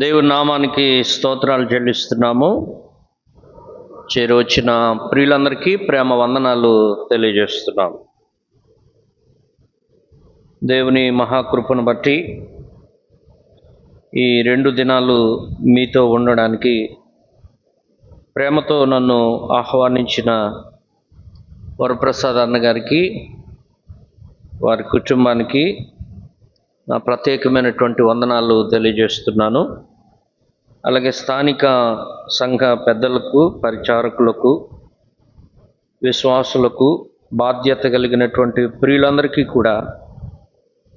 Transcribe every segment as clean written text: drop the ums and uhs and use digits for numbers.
దేవుని నామానికి స్తోత్రాలు చెల్లిస్తున్నాము. చేరువచ్చిన ప్రియులందరికీ ప్రేమ వందనాలు తెలియజేస్తున్నాం. దేవుని మహాకృపను బట్టి ఈ 2 దినాలు మీతో ఉండడానికి ప్రేమతో నన్ను ఆహ్వానించిన వరప్రసాద్ అన్నగారికి, వారి కుటుంబానికి నా ప్రత్యేకమైనటువంటి వందనాలు తెలియజేస్తున్నాను. అలాగే స్థానిక సంఘ పెద్దలకు, పరిచారకులకు, విశ్వాసులకు, బాధ్యత కలిగినటువంటి ప్రియులందరికీ కూడా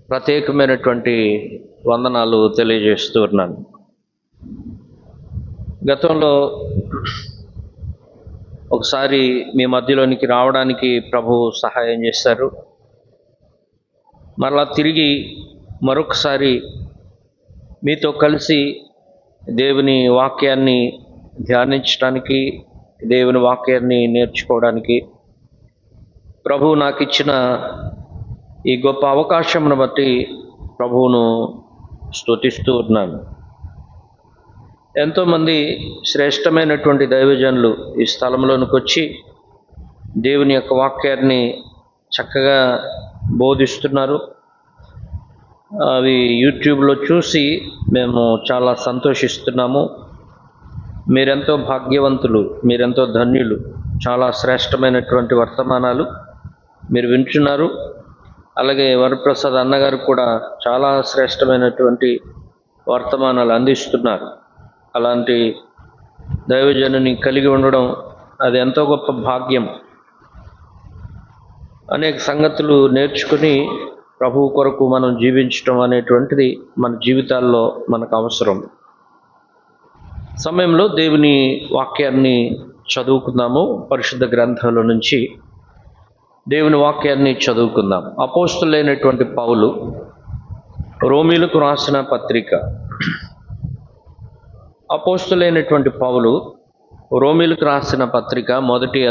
ప్రత్యేకమైనటువంటి వందనాలు తెలియజేస్తున్నాను. గతంలో ఒకసారి మీ మధ్యలోనికి రావడానికి ప్రభు సహాయం చేశారు. మరలా తిరిగి మరొకసారి మీతో కలిసి దేవుని వాక్యాన్ని ధ్యానించడానికి, దేవుని వాక్యాన్ని నేర్చుకోవడానికి ప్రభువు నాకు ఇచ్చిన ఈ గొప్ప అవకాశమును బట్టి ప్రభువును స్తుతిస్తూ ఉన్నాను. ఎంతోమంది శ్రేష్టమైనటువంటి దైవజనులు ఈ స్థలంలోనికి వచ్చి దేవుని యొక్క వాక్యాన్ని చక్కగా బోధిస్తున్నారు. అవి యూట్యూబ్లో చూసి మేము చాలా సంతోషిస్తున్నాము. మీరెంతో భాగ్యవంతులు, మీరెంతో ధన్యులు. చాలా శ్రేష్టమైనటువంటి వర్తమానాలు మీరు వింటున్నారు. అలాగే వరప్రసాద్ అన్నగారు కూడా చాలా శ్రేష్టమైనటువంటి వర్తమానాలు అందిస్తున్నారు. అలాంటి దైవజనుని కలిగి ఉండడం అది ఎంతో గొప్ప భాగ్యం. అనేక సంగతులు నేర్చుకుని ప్రభువు కొరకు మనం జీవించడం అనేటువంటిది మన జీవితాల్లో మనకు అవసరం. సమయంలో దేవుని వాక్యాన్ని చదువుకుందాము. పరిశుద్ధ గ్రంథంలో నుంచి దేవుని వాక్యాన్ని చదువుకుందాం. అపోస్తలుడైనటువంటి పౌలు రోమీయులకు రాసిన పత్రిక. అపోస్తలుడైనటువంటి పౌలు రోమీయులకు రాసిన పత్రిక మొదటి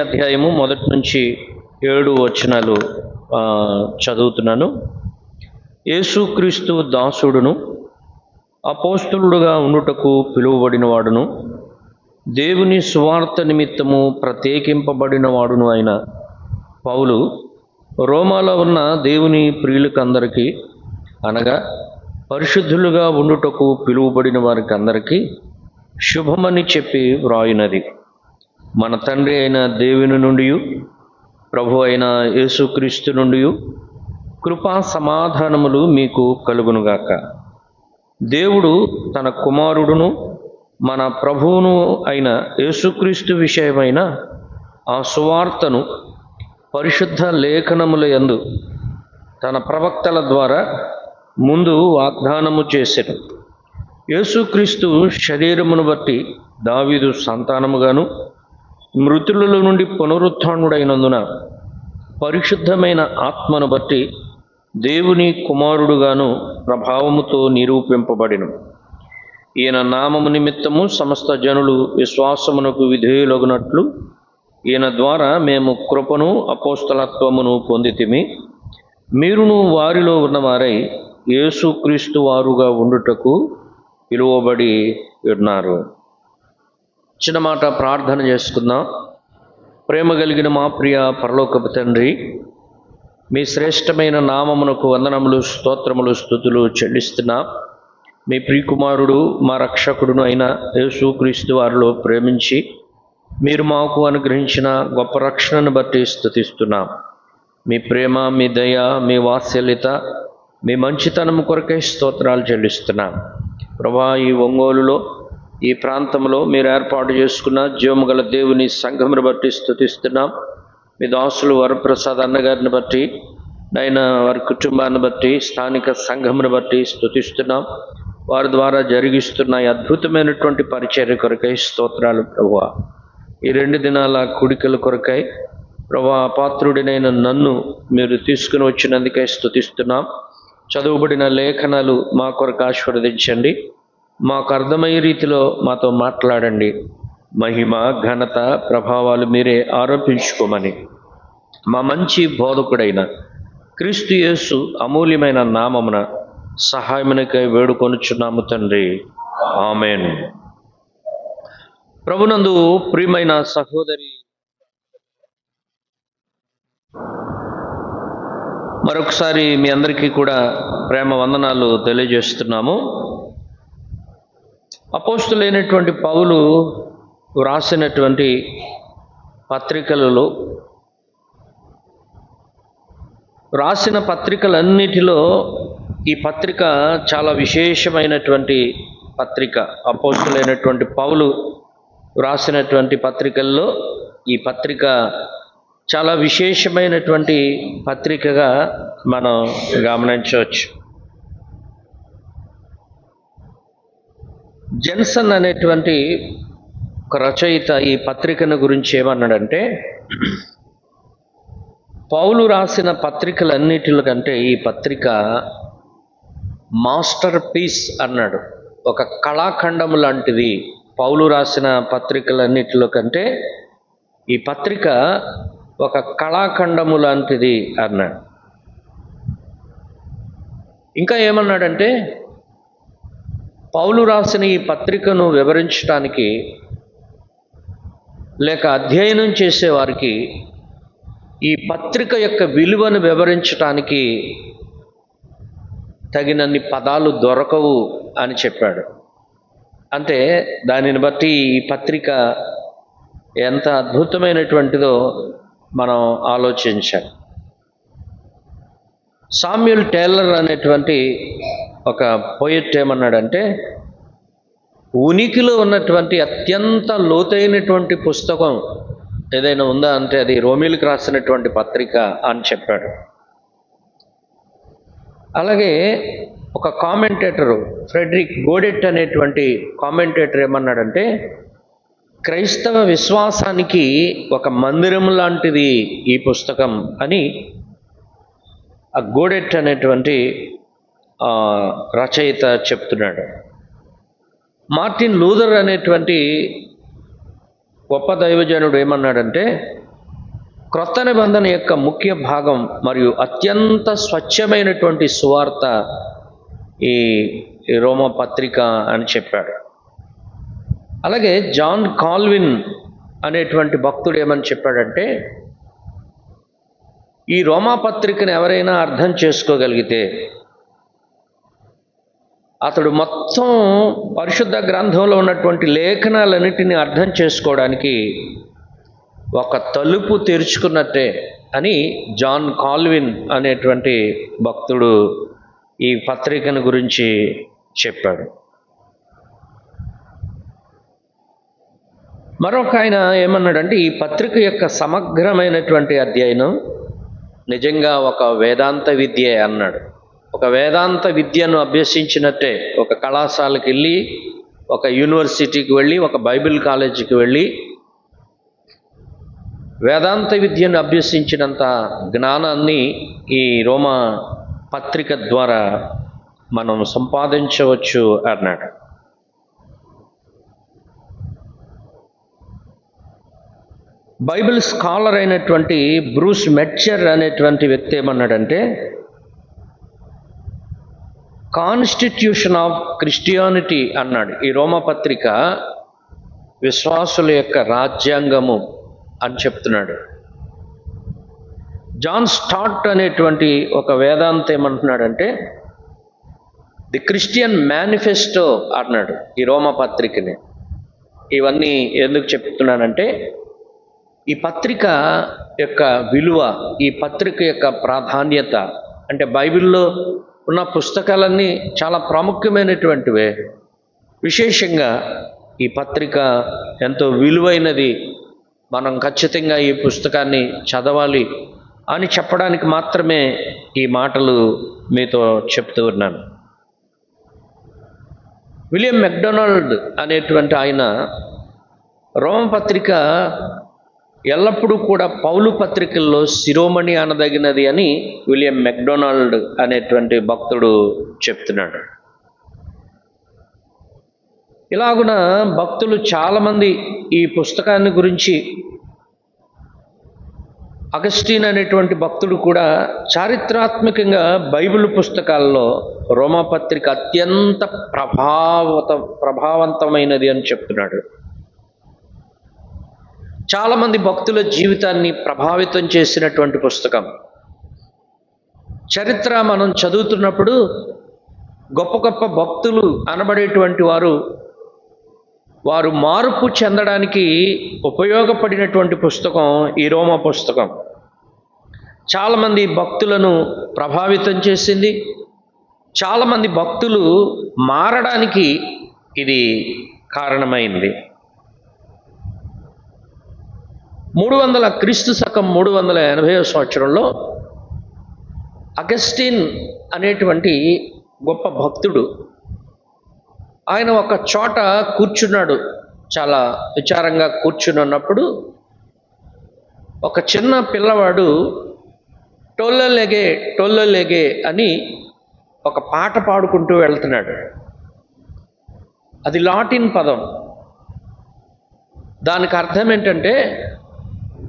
అధ్యాయము మొదటి నుంచి 7 వచనాలు చదువుతున్నాను. యేసుక్రీస్తు దాసుడును, అపోస్తలుడుగా ఉండుటకు పిలువబడిన వాడును, దేవుని సువార్త నిమిత్తము ప్రత్యేకింపబడిన వాడును అయిన పౌలు రోమాలో ఉన్న దేవుని ప్రియులకందరికీ, అనగా పరిశుద్ధులుగా ఉండుటకు పిలువబడిన వారికి అందరికీ శుభమని చెప్పి వ్రాయునది. మన తండ్రి అయిన దేవుని నుండి, ప్రభు అయిన యేసుక్రీస్తు నుండి కృపా సమాధానములు మీకు కలుగునుగాక. దేవుడు తన కుమారుడును మన ప్రభువును అయిన యేసుక్రీస్తు విషయమైన ఆ సువార్తను పరిశుద్ధ లేఖనముల యందు తన ప్రవక్తల ద్వారా ముందు వాగ్దానము చేసెను. యేసుక్రీస్తు శరీరమును బట్టి దావీదు సంతానముగాను, మృతుల నుండి పునరుత్థానుడైనందున పరిశుద్ధమైన ఆత్మను బట్టి దేవుని కుమారుడుగాను ప్రభావముతో నిరూపింపబడిను. ఈయన నామము నిమిత్తము సమస్త జనులు విశ్వాసమునకు విధేయులగునట్లు ఈయన ద్వారా మేము కృపను అపోస్తలత్వమును పొందితిమి. మీరును వారిలో ఉన్నవారై యేసుక్రీస్తు వారుగా ఉండుటకు పిలువబడి ఉన్నారు. చిన్న మాట ప్రార్థన చేసుకుందాం. ప్రేమ కలిగిన మా ప్రియ పరలోకపు తండ్రి, మీ శ్రేష్టమైన నామమునకు వందనములు, స్తోత్రములు, స్తుతులు చెల్లిస్తున్నా. మీ ప్రియకుమారుడు, మా రక్షకుడును అయిన యేసుక్రీస్తు వారిలో ప్రేమించి మీరు మాకు అనుగ్రహించిన గొప్ప రక్షణను బట్టి స్తుతిస్తున్నాం. మీ ప్రేమ, మీ దయ, మీ వాత్సల్యత, మీ మంచితనము కొరకై స్తోత్రాలు చెల్లిస్తున్నాం. ప్రభా, ఈ ఒంగోలులో, ఈ ప్రాంతంలో మీరు ఏర్పాటు చేసుకున్న జీవము గల దేవుని సంఘమును బట్టి స్తుతిస్తున్నాం. మీ దాసులు వరప్రసాద్ అన్నగారిని బట్టి, నైనా వారి కుటుంబాన్ని బట్టి, స్థానిక సంఘమును బట్టి స్తుతిస్తున్నాం. వారి ద్వారా జరిగిస్తున్న ఈ అద్భుతమైనటువంటి పరిచర్య కొరకై స్తోత్రాలు ప్రభువా. ఈ 2 దినాల కుడికల కొరకై ప్రభువా, అపాత్రుడినైన నన్ను మీరు తీసుకుని వచ్చినందుకై స్తుతిస్తున్నాం. చదువుబడిన లేఖనాలు మా కొరకు ఆశీర్వదించండి. మాకు అర్థమయ్యే రీతిలో మాతో మాట్లాడండి. మహిమ, ఘనత, ప్రభావాలు మీరే ఆరోపించుకోమని మా మంచి బోధకుడైన క్రీస్తు యేసు అమూల్యమైన నామమున సహాయమునకై వేడుకొనుచున్నాము తండ్రి. ఆమేన్. ప్రభునందు ప్రియమైన సహోదరి, మరొకసారి మీ అందరికీ కూడా ప్రేమ వందనాలు తెలియజేస్తున్నాము. అపోస్తులైనటువంటి పౌలు వ్రాసినటువంటి పత్రికలలో, రాసిన పత్రికలన్నిటిలో ఈ పత్రిక చాలా విశేషమైనటువంటి పత్రిక. అపోస్తులైనటువంటి పౌలు వ్రాసినటువంటి పత్రికల్లో ఈ పత్రిక చాలా విశేషమైనటువంటి పత్రికగా మనం గమనించవచ్చు. జెన్సన్ అనేటువంటి ఒక రచయిత ఈ పత్రికను గురించి ఏమన్నాడంటే, పౌలు రాసిన పత్రికలన్నిటిలో కంటే ఈ పత్రిక మాస్టర్ పీస్ అన్నాడు. ఒక కళాఖండము లాంటిది. పౌలు రాసిన పత్రికలన్నిటిలో కంటే ఈ పత్రిక ఒక కళాఖండము లాంటిది అన్నాడు. ఇంకా ఏమన్నాడంటే, పౌలు రాసిన ఈ పత్రికను వివరించడానికి లేక అధ్యయనం చేసేవారికి ఈ పత్రిక యొక్క విలువను వివరించడానికి తగినన్ని పదాలు దొరకవు అని చెప్పాడు. అంటే దానిని బట్టి ఈ పత్రిక ఎంత అద్భుతమైనటువంటిదో మనం ఆలోచించాలి. సామ్యూల్ టేలర్ అనేటువంటి ఒక పోయెట్ ఏమన్నాడంటే, ఉనికిలో ఉన్నటువంటి అత్యంత లోతైనటువంటి పుస్తకం ఏదైనా ఉందా అంటే అది రోమీలకు రాసినటువంటి పత్రిక అని చెప్పాడు. అలాగే ఒక కామెంటేటరు ఫ్రెడరిక్ గోడెట్ అనేటువంటి కామెంటేటర్ ఏమన్నాడంటే, క్రైస్తవ విశ్వాసానికి ఒక మందిరం లాంటిది ఈ పుస్తకం అని ఆ గోడెట్ అనేటువంటి రచయిత చెప్తున్నాడు. మార్టిన్ లూథర్ అనేటువంటి గొప్ప దైవజనుడు ఏమన్నాడంటే, క్రొత్త నిబంధన యొక్క ముఖ్య భాగం మరియు అత్యంత స్వచ్ఛమైనటువంటి సువార్త ఈ రోమా పత్రిక అని చెప్పాడు. అలాగే జాన్ కాల్విన్ అనేటువంటి భక్తుడు ఏమని చెప్పాడంటే, ఈ రోమా పత్రికను ఎవరైనా అర్థం చేసుకోగలిగితే అతడు మొత్తం పరిశుద్ధ గ్రంథంలో ఉన్నటువంటి లేఖనాలన్నిటిని అర్థం చేసుకోవడానికి ఒక తలుపు తెరుచుకున్నట్టే అని జాన్ కాల్విన్ అనేటువంటి భక్తుడు ఈ పత్రికను గురించి చెప్పాడు. మరొక ఆయన ఏమన్నాడంటే, ఈ పత్రిక యొక్క సమగ్రమైనటువంటి అధ్యయనం నిజంగా ఒక వేదాంత విద్యే అన్నాడు. ఒక వేదాంత విద్యను అభ్యసించినట్టే, ఒక కళాశాలకు వెళ్ళి, ఒక యూనివర్సిటీకి వెళ్ళి, ఒక బైబిల్ కాలేజీకి వెళ్ళి వేదాంత విద్యను అభ్యసించినంత జ్ఞానాన్ని ఈ రోమా పత్రిక ద్వారా మనం సంపాదించవచ్చు అన్నాడు. బైబిల్ స్కాలర్ అయినటువంటి బ్రూస్ మెట్చర్ అనేటువంటి వ్యక్తి ఏమన్నాడంటే, కాన్స్టిట్యూషన్ ఆఫ్ క్రిస్టియానిటీ అన్నాడు. ఈ రోమా పత్రిక విశ్వాసుల యొక్క రాజ్యాంగము అని చెప్తున్నాడు. జాన్ స్టార్ట్ అనేటువంటి ఒక వేదాంత ఏమంటున్నాడంటే, ది క్రిస్టియన్ మేనిఫెస్టో అన్నాడు ఈ రోమా పత్రికని. ఇవన్నీ ఎందుకు చెప్తున్నానంటే, ఈ పత్రిక యొక్క విలువ, ఈ పత్రిక యొక్క ప్రాధాన్యత, అంటే బైబిల్లో ఉన్న పుస్తకాలన్నీ చాలా ప్రాముఖ్యమైనటువంటివే. విశేషంగా ఈ పత్రిక ఎంతో విలువైనది. మనం ఖచ్చితంగా ఈ పుస్తకాన్ని చదవాలి అని చెప్పడానికి మాత్రమే ఈ మాటలు మీతో చెప్తూ ఉన్నాను. విలియం మెక్డొనాల్డ్ అనేటువంటి ఆయన రోమపత్రిక ఎల్లప్పుడూ కూడా పౌలు పత్రికల్లో శిరోమణి అనదగినది అని విలియం మెక్డొనాల్డ్ అనేటువంటి భక్తుడు చెప్తున్నాడు. ఇలాగున భక్తులు చాలామంది ఈ పుస్తకాన్ని గురించి అగస్టిన్ అనేటువంటి భక్తుడు కూడా చారిత్రాత్మకంగా బైబిల్ పుస్తకాల్లో రోమాపత్రిక అత్యంత ప్రభావవంతమైనది అని చెప్తున్నాడు. చాలామంది భక్తుల జీవితాన్ని ప్రభావితం చేసినటువంటి పుస్తకం. చరిత్ర మనం చదువుతున్నప్పుడు గొప్ప గొప్ప భక్తులు అనబడేటువంటి వారు మార్పు చెందడానికి ఉపయోగపడినటువంటి పుస్తకం ఈ రోమా పుస్తకం. చాలామంది భక్తులను ప్రభావితం చేసింది. చాలామంది భక్తులు మారడానికి ఇది కారణమైంది. 380 సంవత్సరంలో అగస్టిన్ అనేటువంటి గొప్ప భక్తుడు ఆయన ఒక చోట కూర్చున్నాడు. చాలా విచారంగా కూర్చుని ఉన్నప్పుడు ఒక చిన్న పిల్లవాడు టోల్లలేగే టోల్లలేగే అని ఒక పాట పాడుకుంటూ వెళ్తున్నాడు. అది లాటిన్ పదం. దానికి అర్థం ఏంటంటే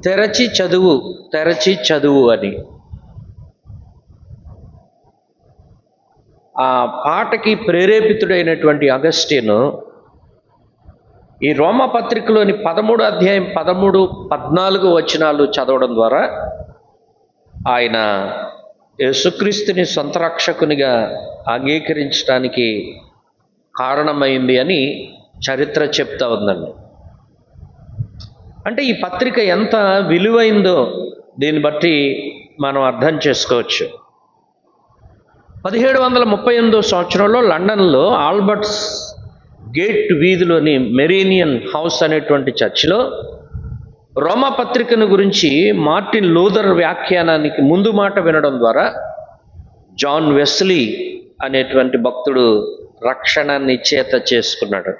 తెరచి చదువు, తెరచి చదువు అని. ఆ పాటకి ప్రేరేపితుడైనటువంటి అగస్టిన్ ఈ రోమా పత్రికలోని 13 అధ్యాయం 13, 14 వచనాలు చదవడం ద్వారా ఆయన యేసుక్రీస్తుని సొంత రక్షకునిగా అంగీకరించడానికి కారణమైంది అని చరిత్ర చెప్తా ఉందండి. అంటే ఈ పత్రిక ఎంత విలువైందో దీన్ని బట్టి మనం అర్థం చేసుకోవచ్చు. 1738 సంవత్సరంలో లండన్లో ఆల్బర్ట్స్ గేట్ వీధిలోని మెరీనియన్ హౌస్ అనేటువంటి చర్చిలో రోమా పత్రికను గురించి మార్టిన్ లూథర్ వ్యాఖ్యానానికి ముందు మాట వినడం ద్వారా జాన్ వెస్లీ అనేటువంటి భక్తుడు రక్షణాన్ని చేత చేసుకున్నాడు.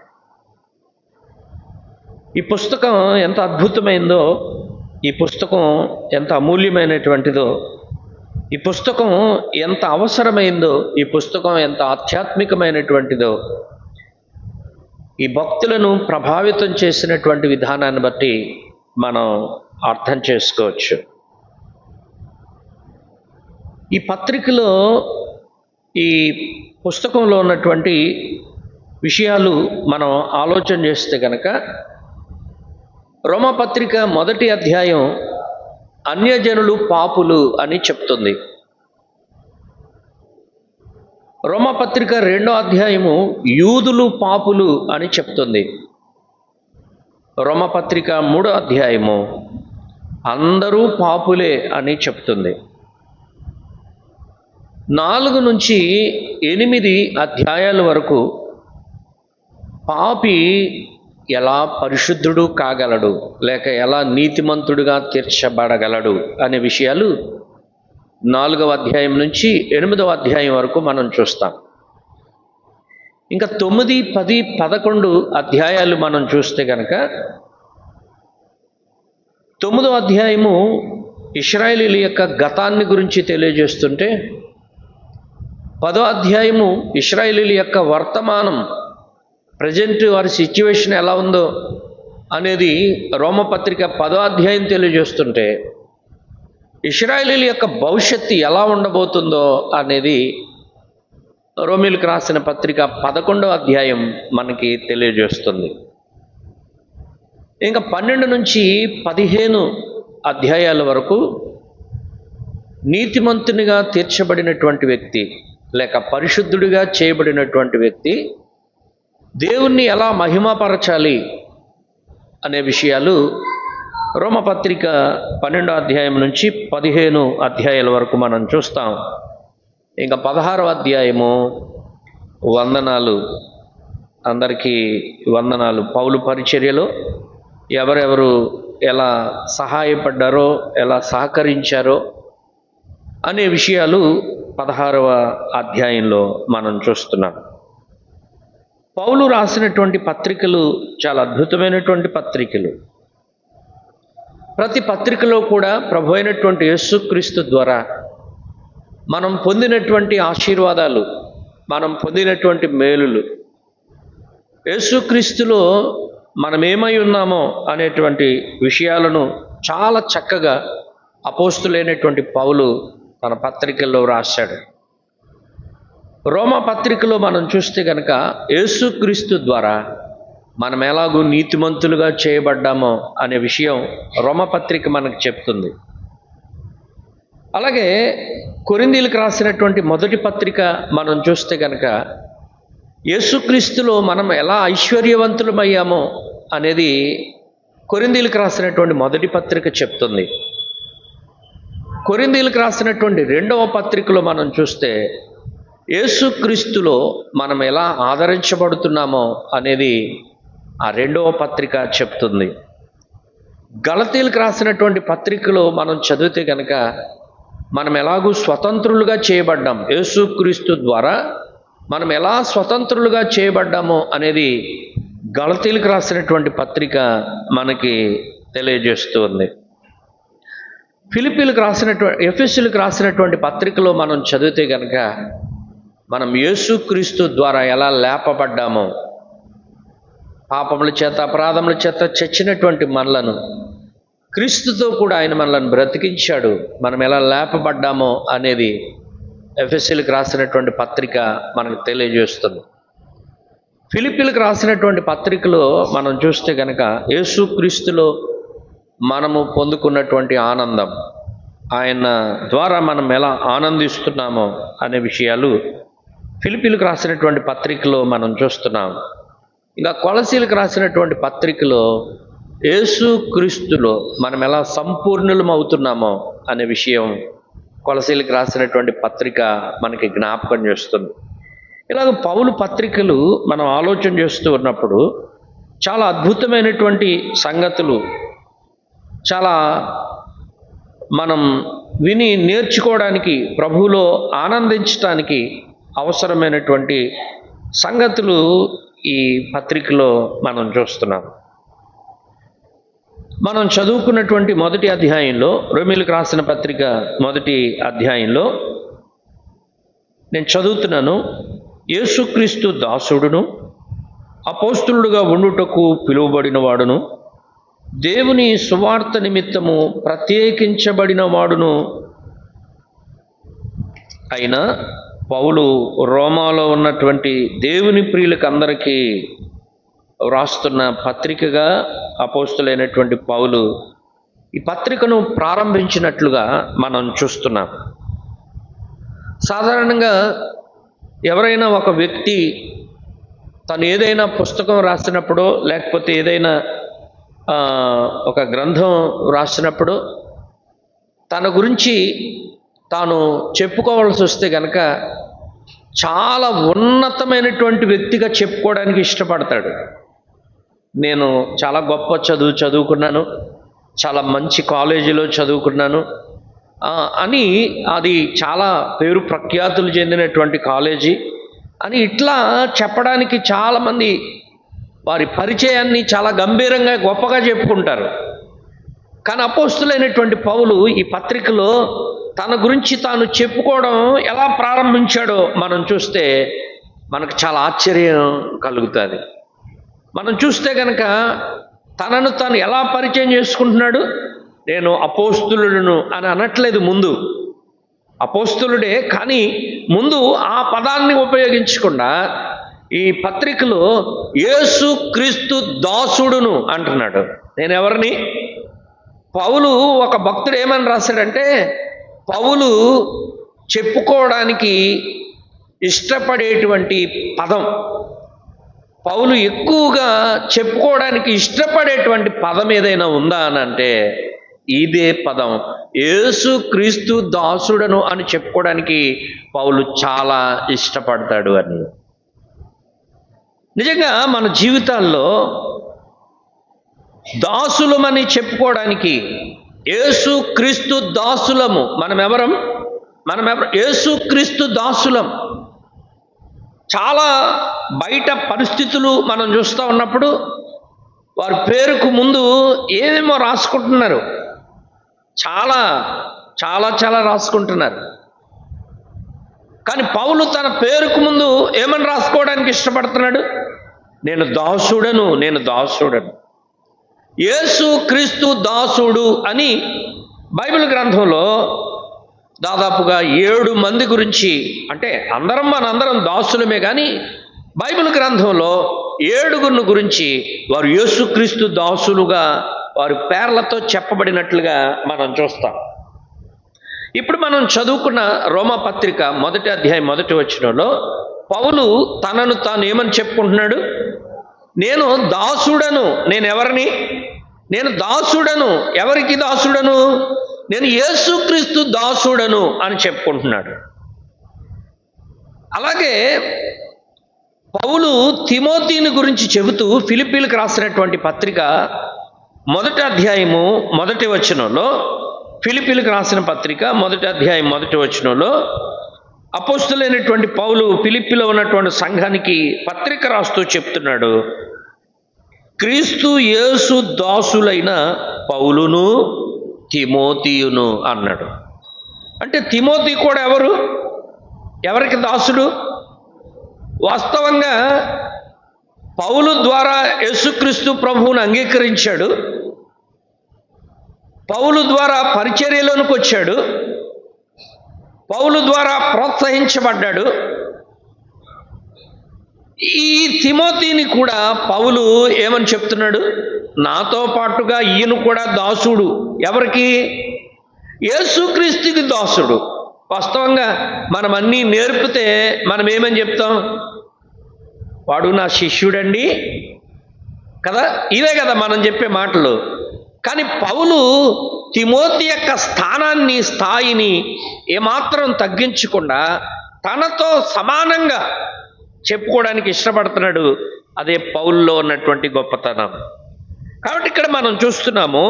ఈ పుస్తకం ఎంత అద్భుతమైందో, ఈ పుస్తకం ఎంత అమూల్యమైనటువంటిదో, ఈ పుస్తకం ఎంత అవసరమైందో, ఈ పుస్తకం ఎంత ఆధ్యాత్మికమైనటువంటిదో ఈ భక్తులను ప్రభావితం చేసినటువంటి విధానాన్ని బట్టి మనం అర్థం చేసుకోవచ్చు. ఈ పత్రికలో ఈ పుస్తకంలో ఉన్నటువంటి విషయాలు మనం ఆలోచన చేస్తే కనుక రోమాపత్రిక 1వ అధ్యాయం అన్యజనులు పాపులు అని చెప్తుంది. రోమాపత్రిక 2వ అధ్యాయము యూదులు పాపులు అని చెప్తుంది. రోమాపత్రిక 3వ అధ్యాయము అందరూ పాపులే అని చెప్తుంది. 4 నుంచి 8 అధ్యాయాల వరకు పాపి ఎలా పరిశుద్ధుడు కాగలడు, లేక ఎలా నీతిమంతుడుగా తీర్చబడగలడు అనే విషయాలు 4వ అధ్యాయం నుంచి 8వ అధ్యాయం వరకు మనం చూస్తాం. ఇంకా 9, 10, 11 అధ్యాయాలు మనం చూస్తే కనుక 9వ అధ్యాయము ఇశ్రాయేలీయుల యొక్క గతాన్ని గురించి తెలియజేస్తుంటే 10వ అధ్యాయము ఇశ్రాయేలీయుల యొక్క వర్తమానం, ప్రజెంట్ వారి సిచ్యువేషన్ ఎలా ఉందో అనేది రోమపత్రిక 10వ అధ్యాయం తెలియజేస్తుంటే ఇశ్రాయేలీయుల యొక్క భవిష్యత్తు ఎలా ఉండబోతుందో అనేది రోమీయులకు రాసిన పత్రిక 11వ అధ్యాయం మనకి తెలియజేస్తుంది. ఇంకా 12 నుంచి 15 అధ్యాయాల వరకు నీతిమంతునిగా తీర్చబడినటువంటి వ్యక్తి లేక పరిశుద్ధుడిగా చేయబడినటువంటి వ్యక్తి దేవుణ్ణి ఎలా మహిమపరచాలి అనే విషయాలు రోమపత్రిక 12వ అధ్యాయం నుంచి 15 అధ్యాయాల వరకు మనం చూస్తాం. ఇంకా 16వ అధ్యాయము వందనాలు, అందరికీ వందనాలు, పౌలు పరిచర్యలో ఎవరెవరు ఎలా సహాయపడ్డారో, ఎలా సహకరించారో అనే విషయాలు 16వ అధ్యాయంలో మనం చూస్తున్నాం. పౌలు రాసినటువంటి పత్రికలు చాలా అద్భుతమైనటువంటి పత్రికలు. ప్రతి పత్రికలో కూడా ప్రభు అయినటువంటి యేసుక్రీస్తు ద్వారా మనం పొందినటువంటి ఆశీర్వాదాలు, మనం పొందినటువంటి మేలులు, యేసుక్రీస్తులో మనం ఏమై ఉన్నామో అనేటువంటి విషయాలను చాలా చక్కగా అపోస్తులైనటువంటి పౌలు తన పత్రికల్లో రాశాడు. రోమా పత్రికలో మనం చూస్తే కనుక యేసుక్రీస్తు ద్వారా మనం ఎలాగూ నీతిమంతులుగా చేయబడ్డామో అనే విషయం రోమపత్రిక మనకు చెప్తుంది. అలాగే కొరింథీయులకు రాసినటువంటి మొదటి పత్రిక మనం చూస్తే కనుక యేసుక్రీస్తులో మనం ఎలా ఐశ్వర్యవంతులమయ్యామో అనేది కొరింథీయులకు రాసినటువంటి మొదటి పత్రిక చెప్తుంది. కొరింథీయులకు రాసినటువంటి రెండవ పత్రికలో మనం చూస్తే యేసుక్రీస్తులో మనం ఎలా ఆదరించబడుతున్నామో అనేది ఆ రెండవ పత్రిక చెప్తుంది. గలతీయులకు రాసినటువంటి పత్రికలో మనం చదివితే కనుక మనం ఎలాగూ స్వతంత్రులుగా చేయబడ్డాం, యేసుక్రీస్తు ద్వారా మనం ఎలా స్వతంత్రులుగా చేయబడ్డామో అనేది గలతీయులకు రాసినటువంటి పత్రిక మనకి తెలియజేస్తుంది. ఎఫెసీయులకు రాసినటువంటి పత్రికలో మనం చదివితే కనుక మనం యేసుక్రీస్తు ద్వారా ఎలా లేపబడ్డామో, పాపముల చేత అపరాధముల చేత చచ్చినటువంటి మనలను క్రీస్తుతో కూడా ఆయన మనలను బ్రతికించాడు, మనం ఎలా లేపబడ్డామో అనేది ఎఫెసీయులకు రాసినటువంటి పత్రిక మనకు తెలియజేస్తుంది. ఫిలిప్పీలకు రాసినటువంటి పత్రికలో మనం చూస్తే కనుక యేసుక్రీస్తులో మనము పొందుకున్నటువంటి ఆనందం, ఆయన ద్వారా మనం ఎలా ఆనందిస్తున్నామో అనే విషయాలు ఫిలిప్పీలకు రాసినటువంటి పత్రికలో మనం చూస్తున్నాం. ఇంకా కొలసీలకు రాసినటువంటి పత్రికలో యేసుక్రీస్తులో మనం ఎలా సంపూర్ణులం అవుతున్నామో అనే విషయం కొలసీలకు రాసినటువంటి పత్రిక మనకి జ్ఞాపకం చేస్తుంది. ఇలాగ పౌలు పత్రికలు మనం ఆలోచన చేస్తూ ఉన్నప్పుడు చాలా అద్భుతమైనటువంటి సంగతులు, చాలా మనం విని నేర్చుకోవడానికి, ప్రభువులో ఆనందించడానికి అవసరమైనటువంటి సంగతులు ఈ పత్రికలో మనం చూస్తున్నాం. మనం చదువుకున్నటువంటి మొదటి అధ్యాయంలో, రోమీయులకు రాసిన పత్రిక మొదటి అధ్యాయంలో నేను చదువుతున్నాను. యేసుక్రీస్తు దాసుడును అపోస్తులుడుగా ఉండుటకు పిలువబడిన వాడును, దేవుని సువార్త నిమిత్తము ప్రత్యేకించబడిన వాడును అయినా పౌలు రోమాలో ఉన్నటువంటి దేవుని ప్రియులకు అందరికీ వ్రాస్తున్న పత్రికగా అపోస్తులైనటువంటి పౌలు ఈ పత్రికను ప్రారంభించినట్లుగా మనం చూస్తున్నాం. సాధారణంగా ఎవరైనా ఒక వ్యక్తి తను ఏదైనా పుస్తకం రాసినప్పుడో లేకపోతే ఏదైనా ఒక గ్రంథం రాసినప్పుడు తన గురించి తాను చెప్పుకోవాల్సి వస్తే కనుక చాలా ఉన్నతమైనటువంటి వ్యక్తిగా చెప్పుకోవడానికి ఇష్టపడతాడు. నేను చాలా గొప్ప చదువుకున్నాను, చాలా మంచి కాలేజీలో చదువుకున్నాను అని, అది చాలా పేరు ప్రఖ్యాతులు చెందినటువంటి కాలేజీ అని ఇట్లా చెప్పడానికి చాలామంది వారి పరిచయాన్ని చాలా గంభీరంగా గొప్పగా చెప్పుకుంటారు. కానీ అపోస్తులైనటువంటి పౌలు ఈ పత్రికలో తన గురించి తాను చెప్పుకోవడం ఎలా ప్రారంభించాడో మనం చూస్తే మనకు చాలా ఆశ్చర్యం కలుగుతుంది. మనం చూస్తే కనుక తనను తాను ఎలా పరిచయం చేసుకుంటున్నాడు, నేను అపోస్తులుడును అని అనట్లేదు. ముందు అపోస్తులుడే, కానీ ముందు ఆ పదాన్ని ఉపయోగించకుండా ఈ పత్రికలో యేసుక్రీస్తు దాసుడును అంటున్నాడు. నేను ఎవరిని? పౌలు ఒక భక్తుడు ఏమని రాశాడంటే, పౌలు చెప్పుకోవడానికి ఇష్టపడేటువంటి పదం, పౌలు ఎక్కువగా చెప్పుకోవడానికి ఇష్టపడేటువంటి పదం ఏదైనా ఉందా అని అంటే ఇదే పదం, యేసుక్రీస్తు దాసుడను అని చెప్పుకోవడానికి పౌలు చాలా ఇష్టపడతాడు అని. నిజంగా మన జీవితాల్లో దాసులమని చెప్పుకోవడానికి, యేసుక్రీస్తు దాసులము, మనమెవరం? యేసుక్రీస్తు దాసులం. చాలా బయట పరిస్థితులు మనం చూస్తూ ఉన్నప్పుడు వారి పేరుకు ముందు ఏమేమో రాసుకుంటున్నారు, చాలా చాలా చాలా రాసుకుంటున్నారు. కానీ పౌలు తన పేరుకు ముందు ఏమని రాసుకోవడానికి ఇష్టపడుతున్నాడు? నేను దాసుడను, నేను దాసుడను. యేసుక్రీస్తు దాసుడు అని బైబిల్ గ్రంథంలో దాదాపుగా 7 మంది గురించి, అంటే మనందరం దాసులమే, కానీ బైబిల్ గ్రంథంలో 7 గురించి వారు యేసుక్రీస్తు దాసులుగా వారి పేర్లతో చెప్పబడినట్లుగా మనం చూస్తాం. ఇప్పుడు మనం చదువుకున్న రోమాపత్రిక 1వ అధ్యాయం 1వ వచనంలో పౌలు తనను తాను ఏమని చెప్పుకుంటున్నాడు? నేను దాసుడను. నేను దాసుడను. ఎవరికి దాసుడను? నేను యేసుక్రీస్తు దాసుడను అని చెప్పుకుంటున్నాడు. అలాగే పౌలు తిమోతిని గురించి చెబుతూ ఫిలిప్పీలకు రాసినటువంటి పత్రిక 1వ అధ్యాయము 1వ వచనంలో, ఫిలిప్పీలకు రాసిన పత్రిక 1వ అధ్యాయం 1వ వచనంలో అపోస్తలుడైనటువంటి పౌలు ఫిలిప్పీలో ఉన్నటువంటి సంఘానికి పత్రిక రాస్తూ చెప్తున్నాడు, క్రీస్తు యేసు దాసులైన పౌలును తిమోతియును అన్నాడు. అంటే తిమోతి కూడా ఎవరికి దాసుడు? వాస్తవంగా పౌలు ద్వారా యేసుక్రీస్తు ప్రభువును అంగీకరించాడు, పౌలు ద్వారా పరిచర్యలోనికి వచ్చాడు, పౌలు ద్వారా ప్రోత్సహించబడ్డాడు. ఈ తిమోతిని కూడా పౌలు ఏమని చెప్తున్నాడు? నాతో పాటుగా ఈయన కూడా దాసుడు. ఎవరికి? యేసుక్రీస్తుకి దాసుడు. వాస్తవంగా మనం అన్నీ నేర్పితే మనం ఏమని చెప్తాం? వాడు నా శిష్యుడండి కదా, ఇవే కదా మనం చెప్పే మాటలు. కానీ పౌలు తిమోతి యొక్క స్థాయిని ఏమాత్రం తగ్గించకుండా తనతో సమానంగా చెప్పుకోవడానికి ఇష్టపడుతున్నాడు. అదే పౌల్లో ఉన్నటువంటి గొప్పతనం. కాబట్టి ఇక్కడ మనం చూస్తున్నాము,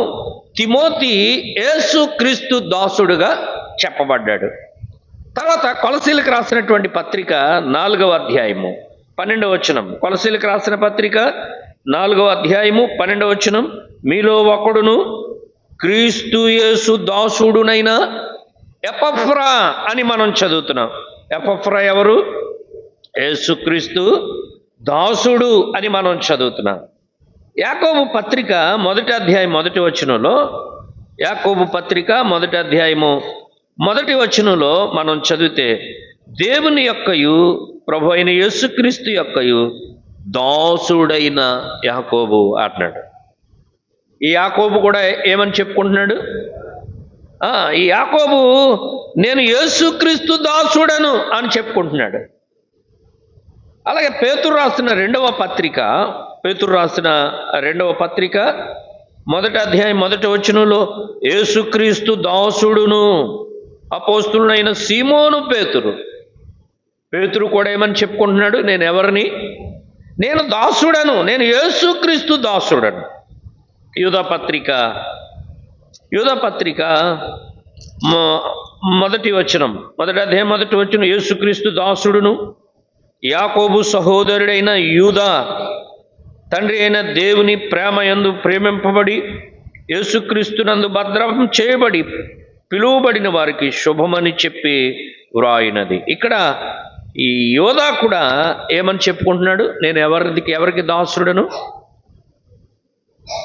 తిమోతి యేసుక్రీస్తు దాసుడుగా చెప్పబడ్డాడు. తర్వాత కొలసీలకు రాసినటువంటి పత్రిక 4వ అధ్యాయము 12వ వచనం. కొలసీలకు రాసిన పత్రిక 4వ అధ్యాయము 12వ వచనం, మీలో ఒకడును క్రీస్తు యేసు దాసుడునైన ఎపఫ్రా అని మనం చదువుతున్నాం. ఎపఫ్రా ఎవరు? యేసుక్రీస్తు దాసుడు అని మనం చదువుతున్నాం. యాకోబు పత్రిక 1వ అధ్యాయం 1వ వచనంలో, యాకోబు పత్రిక 1వ అధ్యాయము 1వ వచనంలో మనం చదివితే, దేవుని యొక్కయు ప్రభు అయిన యేసుక్రీస్తు యొక్కయు దాసుడైన యాకోబు అన్నాడు. ఈ యాకోబు కూడా ఏమని చెప్పుకుంటున్నాడు? ఈ యాకోబు నేను యేసుక్రీస్తు దాసుడను అని చెప్పుకుంటున్నాడు. అలాగే పేతురు రాసిన 2వ పత్రిక 1వ అధ్యాయం 1వ వచనంలో, యేసుక్రీస్తు దాసుడును అపోస్తులుడైన సీమోను పేతురు కూడా ఏమని చెప్పుకుంటున్నాడు? నేను ఎవరిని? నేను దాసుడను, నేను యేసుక్రీస్తు దాసుడను. యూదా పత్రిక 1వ వచనం, 1వ అధ్యాయం 1వ వచనం, యేసుక్రీస్తు దాసుడును యాకోబు సహోదరుడైన యూదా తండ్రి అయిన దేవుని ప్రేమ యందు ప్రేమింపబడి యేసుక్రీస్తునందు భద్రం చేయబడి పిలువబడిన వారికి శుభమని చెప్పి వ్రాయినది. ఇక్కడ ఈ యోధా కూడా ఏమని చెప్పుకుంటున్నాడు? నేను ఎవరికి దాసుడను?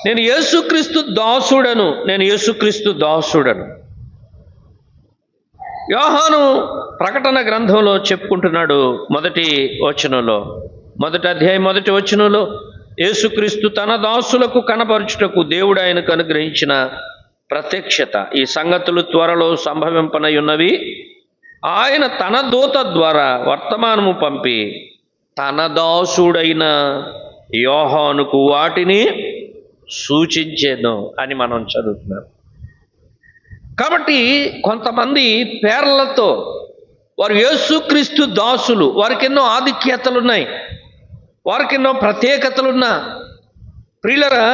నేను యేసుక్రీస్తు దాసుడను. యోహాను ప్రకటన గ్రంథంలో చెప్పుకుంటున్నాడు 1వ వచనంలో, 1వ అధ్యాయం 1వ వచనంలో, యేసుక్రీస్తు తన దాసులకు కనపరచుటకు దేవుడు ఆయనకు అనుగ్రహించిన ప్రత్యక్షత. ఈ సంగతులు త్వరలో సంభవింపనై ఉన్నవి. ఆయన తన దూత ద్వారా వర్తమానము పంపి తన దాసుడైన యోహానుకు వాటిని సూచించేను అని మనం చదువుతున్నాం. కాబట్టి కొంతమంది పేర్లతో వారు యేసుక్రీస్తు దాసులు, వారికి ఎన్నో ఆధిక్యతలున్నాయి, వారికి ఎన్నో ప్రత్యేకతలున్నా ప్రియులరా,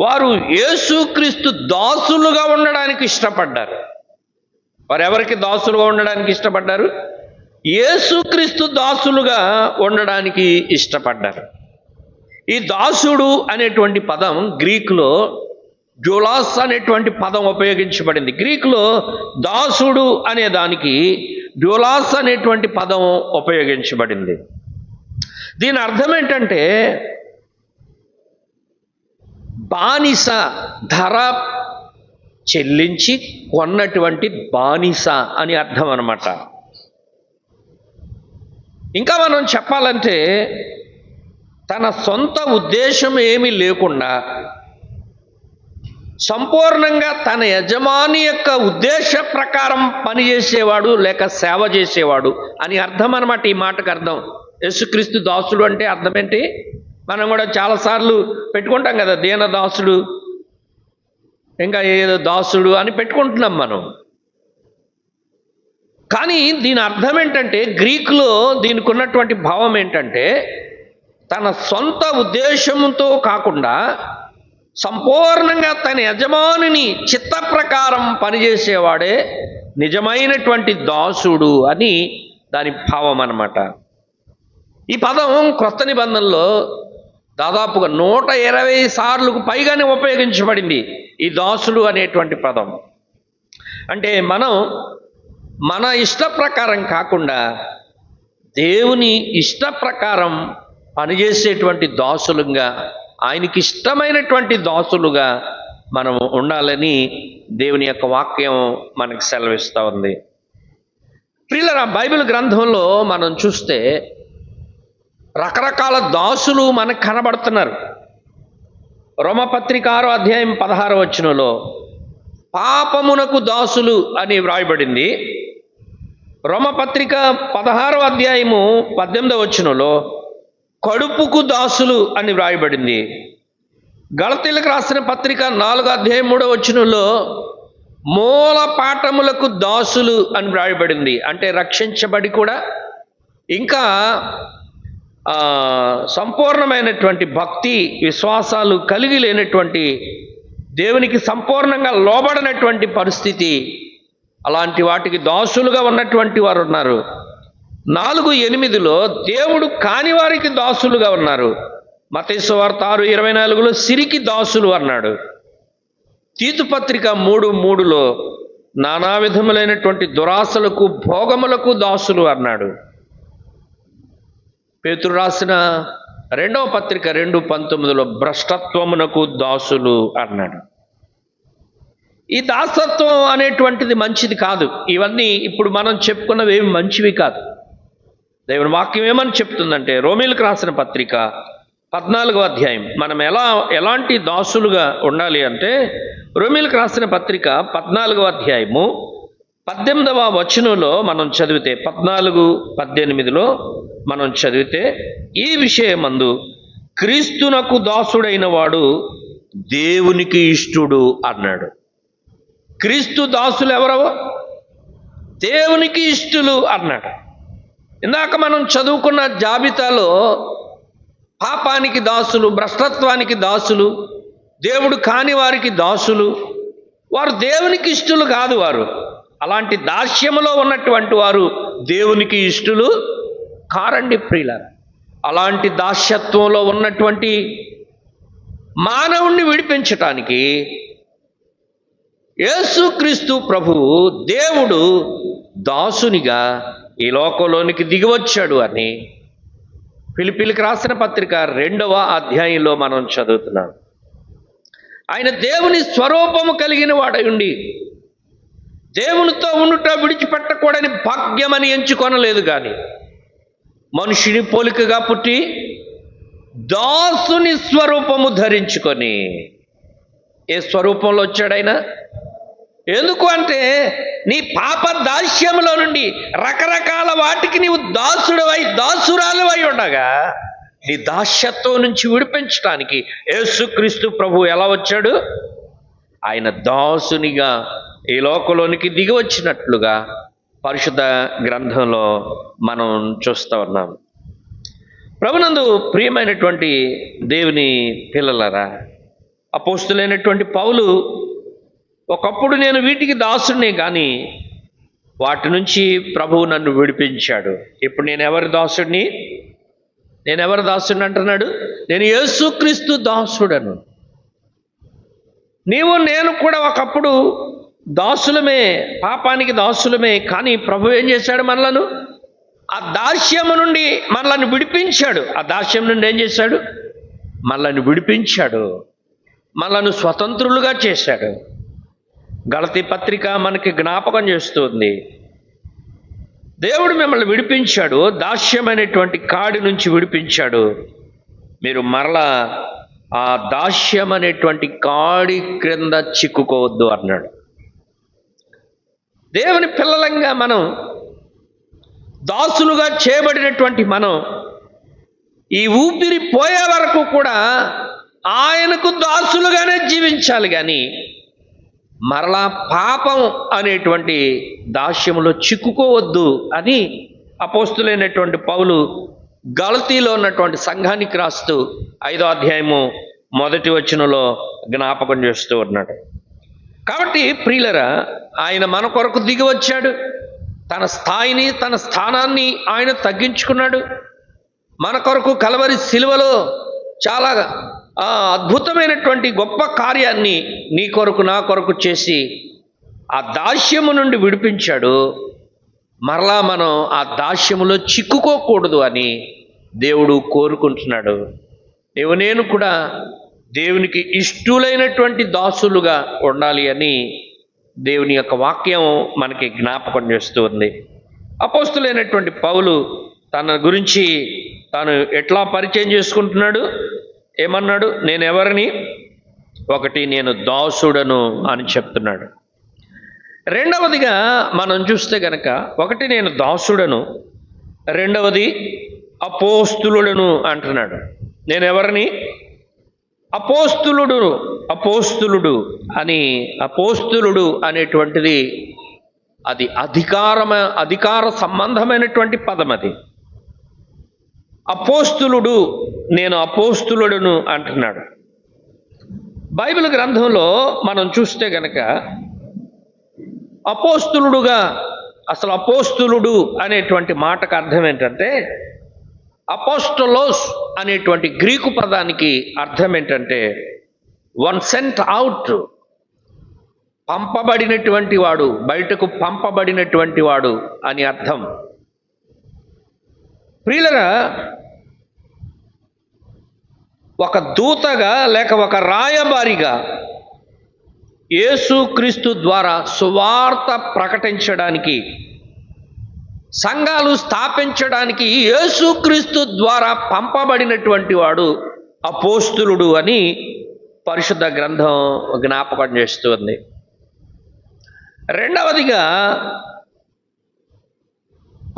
వారు యేసుక్రీస్తు దాసులుగా ఉండడానికి ఇష్టపడ్డారు. వారు ఎవరికి దాసులుగా ఉండడానికి ఇష్టపడ్డారు? యేసుక్రీస్తు దాసులుగా ఉండడానికి ఇష్టపడ్డారు. ఈ దాసుడు అనేటువంటి పదం గ్రీకులో డ్యూలాస్ అనేటువంటి పదం ఉపయోగించబడింది. గ్రీకులో దాసుడు అనే దానికి డ్యూలాస్ అనేటువంటి పదం ఉపయోగించబడింది. దీని అర్థం ఏంటంటే బానిస, ధర చెల్లించి కొన్నటువంటి బానిస అని అర్థం అన్నమాట. ఇంకా మనం చెప్పాలంటే తన సొంత ఉద్దేశం ఏమీ లేకుండా సంపూర్ణంగా తన యజమాని యొక్క ఉద్దేశ ప్రకారం పనిచేసేవాడు లేక సేవ చేసేవాడు అని అర్థం అన్నమాట. ఈ మాటకు అర్థం యేసుక్రీస్తు దాసుడు అంటే అర్థం ఏంటి? మనం కూడా చాలాసార్లు పెట్టుకుంటాం కదా, దీనదాసుడు, ఇంకా ఏదో దాసుడు అని పెట్టుకుంటున్నాం మనం. కానీ దీని అర్థం ఏంటంటే, గ్రీకులో దీనికి ఉన్నటువంటి భావం ఏంటంటే, తన సొంత ఉద్దేశంతో కాకుండా సంపూర్ణంగా తన యజమానిని చిత్త ప్రకారం పనిచేసేవాడే నిజమైనటువంటి దాసుడు అని దాని భావం అన్నమాట. ఈ పదం క్రొత్త నిబంధనలో దాదాపుగా 120 సార్లకు పైగానే ఉపయోగించబడింది ఈ దాసుడు అనేటువంటి పదం. అంటే మనం మన ఇష్ట ప్రకారం కాకుండా దేవుని ఇష్ట ప్రకారం పనిచేసేటువంటి దాసులుగా, ఆయనకి ఇష్టమైనటువంటి దాసులుగా మనం ఉండాలని దేవుని యొక్క వాక్యం మనకు సెలవిస్తూ ఉంది. ప్రియులారా, బైబిల్ గ్రంథంలో మనం చూస్తే రకరకాల దాసులు మనకు కనబడుతున్నారు. రోమపత్రిక 6వ అధ్యాయం 16వ వచనంలో పాపమునకు దాసులు అని వ్రాయబడింది. రోమపత్రిక 16వ అధ్యాయము 18వ వచనంలో కడుపుకు దాసులు అని వ్రాయబడింది. గలతీయులకు రాసిన పత్రిక 4వ అధ్యాయం 3వ వచనంలో మూల పాఠములకు దాసులు అని వ్రాయబడింది. అంటే రక్షించబడి కూడా ఇంకా సంపూర్ణమైనటువంటి భక్తి విశ్వాసాలు కలిగి లేనటువంటి, దేవునికి సంపూర్ణంగా లోబడినటువంటి పరిస్థితి, అలాంటి వాటికి దాసులుగా ఉన్నటువంటి వారు ఉన్నారు. 4:8లో దేవుడు కాని వారికి దాసులుగా ఉన్నారు. మత్తయి సువార్త 6:24లో సిరికి దాసులు అన్నాడు. తీతు పత్రిక 3:3లో నానా విధములైనటువంటి దురాశలకు భోగములకు దాసులు అన్నాడు. పేతురు రాసిన 2వ పత్రిక 2:19లో భ్రష్టత్వమునకు దాసులు అన్నాడు. ఈ దాసత్వం అనేటువంటిది మంచిది కాదు. ఇవన్నీ ఇప్పుడు మనం చెప్పుకున్నవి ఏమి మంచివి కాదు. దేవుని వాక్యం ఏమని చెప్తుందంటే, రోమీలకు రాసిన పత్రిక 14వ అధ్యాయం మనం ఎలాంటి దాసులుగా ఉండాలి అంటే, రోమీలకు రాసిన పత్రిక 14వ అధ్యాయము 18వ వచనంలో మనం చదివితే, 14:18లో మనం చదివితే, ఈ విషయమందు క్రీస్తునకు దాసుడైన వాడు దేవునికి ఇష్టుడు అన్నాడు. క్రీస్తు దాసులు ఎవరో దేవునికి ఇష్టులు అన్నాడు. ఇందాక మనం చదువుకున్న జాబితాలో పాపానికి దాసులు, భ్రష్టత్వానికి దాసులు, దేవుడు కాని వారికి దాసులు, వారు దేవునికి ఇష్టులు కాదు. వారు అలాంటి దాస్యములో ఉన్నటువంటి వారు దేవునికి ఇష్టులు కారండి ప్రియులారా. అలాంటి దాస్యత్వంలో ఉన్నటువంటి మానవుణ్ణి విడిపించటానికి యేసుక్రీస్తు ప్రభువు దేవుడు దాసునిగా ఈ లోకంలోనికి దిగివచ్చాడు అని ఫిలిప్పీలకు రాసిన పత్రిక 2వ అధ్యాయంలో మనం చదువుతున్నాం. ఆయన దేవుని స్వరూపము కలిగిన వాడై ఉండి దేవునితో ఉండుట విడిచిపెట్టకూడని భాగ్యమని ఎంచుకొనలేదు, కానీ మనుషుని పోలికగా పుట్టి దాసుని స్వరూపము ధరించుకొని. ఏ స్వరూపంలో వచ్చాడైనా? ఎందుకు అంటే, నీ పాప దాస్యములో నుండి రకరకాల వాటికి నీవు దాసురాలువై ఉండగా నీ దాస్యత్వం నుంచి విడిపించడానికి యేసుక్రీస్తు ప్రభు ఎలా వచ్చాడు? ఆయన దాసునిగా ఈ లోకంలోనికి దిగి వచ్చినట్లుగా పరిశుద్ధ గ్రంథంలో మనం చూస్తూ ఉన్నాం. ప్రభునందు ప్రియమైనటువంటి దేవుని పిల్లలరా, అపోస్తులైనటువంటి పౌలు ఒకప్పుడు నేను వీటికి దాసుడినే, కానీ వాటి నుంచి ప్రభువు నన్ను విడిపించాడు. ఇప్పుడు నేను ఎవరి దాసుడిని అంటున్నాడు? నేను యేసుక్రీస్తు దాసుడను. నీవు నేను కూడా ఒకప్పుడు దాసులమే, పాపానికి దాసులమే. కానీ ప్రభు ఏం చేశాడు? మనలను ఆ దాస్యము నుండి మనలను విడిపించాడు. ఆ దాస్యం నుండి ఏం చేశాడు? మనలను విడిపించాడు, మనలను స్వతంత్రులుగా చేశాడు. గలతీ పత్రిక మనకి జ్ఞాపకం చేస్తుంది. దేవుడు మిమ్మల్ని విడిపించాడు, దాస్యమైనటువంటి కాడి నుంచి విడిపించాడు. మీరు మరలా ఆ దాస్యం అనేటువంటి కాడి క్రింద చిక్కుకోవద్దు అన్నాడు. దేవుని పిల్లలంగా మనం, దాసులుగా చేయబడినటువంటి మనం ఈ ఊపిరి పోయే వరకు కూడా ఆయనకు దాసులుగానే జీవించాలి, కానీ మరలా పాపం అనేటువంటి దాస్యములో చిక్కుకోవద్దు అని అపోస్తులైనటువంటి పౌలు గలతీలో ఉన్నటువంటి సంఘానికి రాస్తూ 5వ అధ్యాయము 1వ వచనంలో జ్ఞాపకం చేస్తూ ఉన్నాడు. కాబట్టి ప్రియులరా, ఆయన మన కొరకు దిగి వచ్చాడు. తన స్థాయిని, తన స్థానాన్ని ఆయన తగ్గించుకున్నాడు. మన కొరకు కలవరి సిలువలో చాలా అద్భుతమైనటువంటి గొప్ప కార్యాన్ని నీ కొరకు, నా కొరకు చేసి ఆ దాస్యము నుండి విడిపించాడు. మరలా మనం ఆ దాస్యములో చిక్కుకోకూడదు అని దేవుడు కోరుకుంటున్నాడు. నేను కూడా దేవునికి ఇష్టులైనటువంటి దాసులుగా ఉండాలి అని దేవుని యొక్క వాక్యం మనకి జ్ఞాపకం చేస్తూ ఉంది. అపోస్తులైనటువంటి పౌలు తన గురించి తాను ఎట్లా పరిచయం చేసుకుంటున్నాడు? ఏమన్నాడు? నేను ఎవరిని? ఒకటి, నేను దాసుడను అని చెప్తున్నాడు. రెండవదిగా మనం చూస్తే గనక, ఒకటి నేను దాసుడను, రెండవది అపోస్తులుడను అంటున్నాడు. నేను ఎవరిని? అపోస్తులుడు అని, అపోస్తులుడు అనేటువంటిది అది అధికార సంబంధమైనటువంటి పదం. అది అపోస్తులుడు, నేను అపోస్తులుడును అంటున్నాడు. బైబిల్ గ్రంథంలో మనం చూస్తే గనక అపోస్తులుడుగా, అసలు అపోస్తులుడు అనేటువంటి మాటకు అర్థం ఏంటంటే, అపోస్టోలోస్ అనేటువంటి గ్రీకు పదానికి అర్థం ఏంటంటే వన్ సెంట్ అవుట్, పంపబడినటువంటి వాడు, బయటకు పంపబడినటువంటి వాడు అని అర్థం. ప్రియులరా, ఒక దూతగా లేక ఒక రాయబారిగా యేసుక్రీస్తు ద్వారా సువార్త ప్రకటించడానికి, సంఘాలు స్థాపించడానికి యేసుక్రీస్తు ద్వారా పంపబడినటువంటి వాడు అపోస్తులుడు అని పరిశుద్ధ గ్రంథం జ్ఞాపకం చేస్తుంది. రెండవదిగా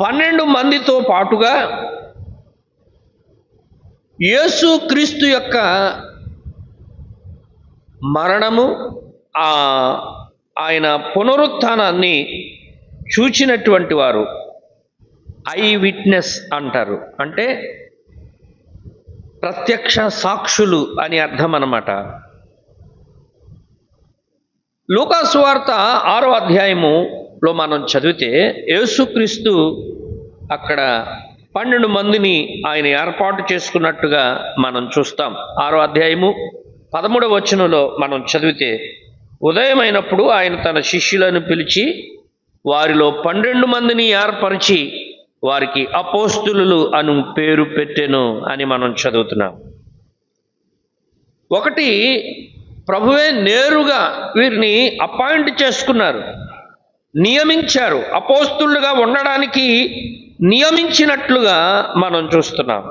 12 మందితో పాటుగా యేసుక్రీస్తు యొక్క మరణము, ఆయన పునరుత్థానాన్ని చూచినటువంటి వారు ఐ విట్నెస్ అంటారు. అంటే ప్రత్యక్ష సాక్షులు అని అర్థం అన్నమాట. లూకా సువార్త 6వ అధ్యాయములో మనం చదివితే యేసుక్రీస్తు అక్కడ 12 మందిని ఆయన ఏర్పాటు చేసుకున్నట్టుగా మనం చూస్తాం. 6వ అధ్యాయము 13వ వచనంలో మనం చదివితే, ఉదయమైనప్పుడు ఆయన తన శిష్యులను పిలిచి వారిలో 12 మందిని ఏర్పరిచి వారికి అపోస్తులులు అను పేరు పెట్టెను అని మనం చదువుతున్నాం. ఒకటి, ప్రభువే నేరుగా వీరిని అపాయింట్ చేసుకున్నారు, నియమించారు, అపోస్తులుగా ఉండడానికి నియమించినట్లుగా మనం చూస్తున్నాం.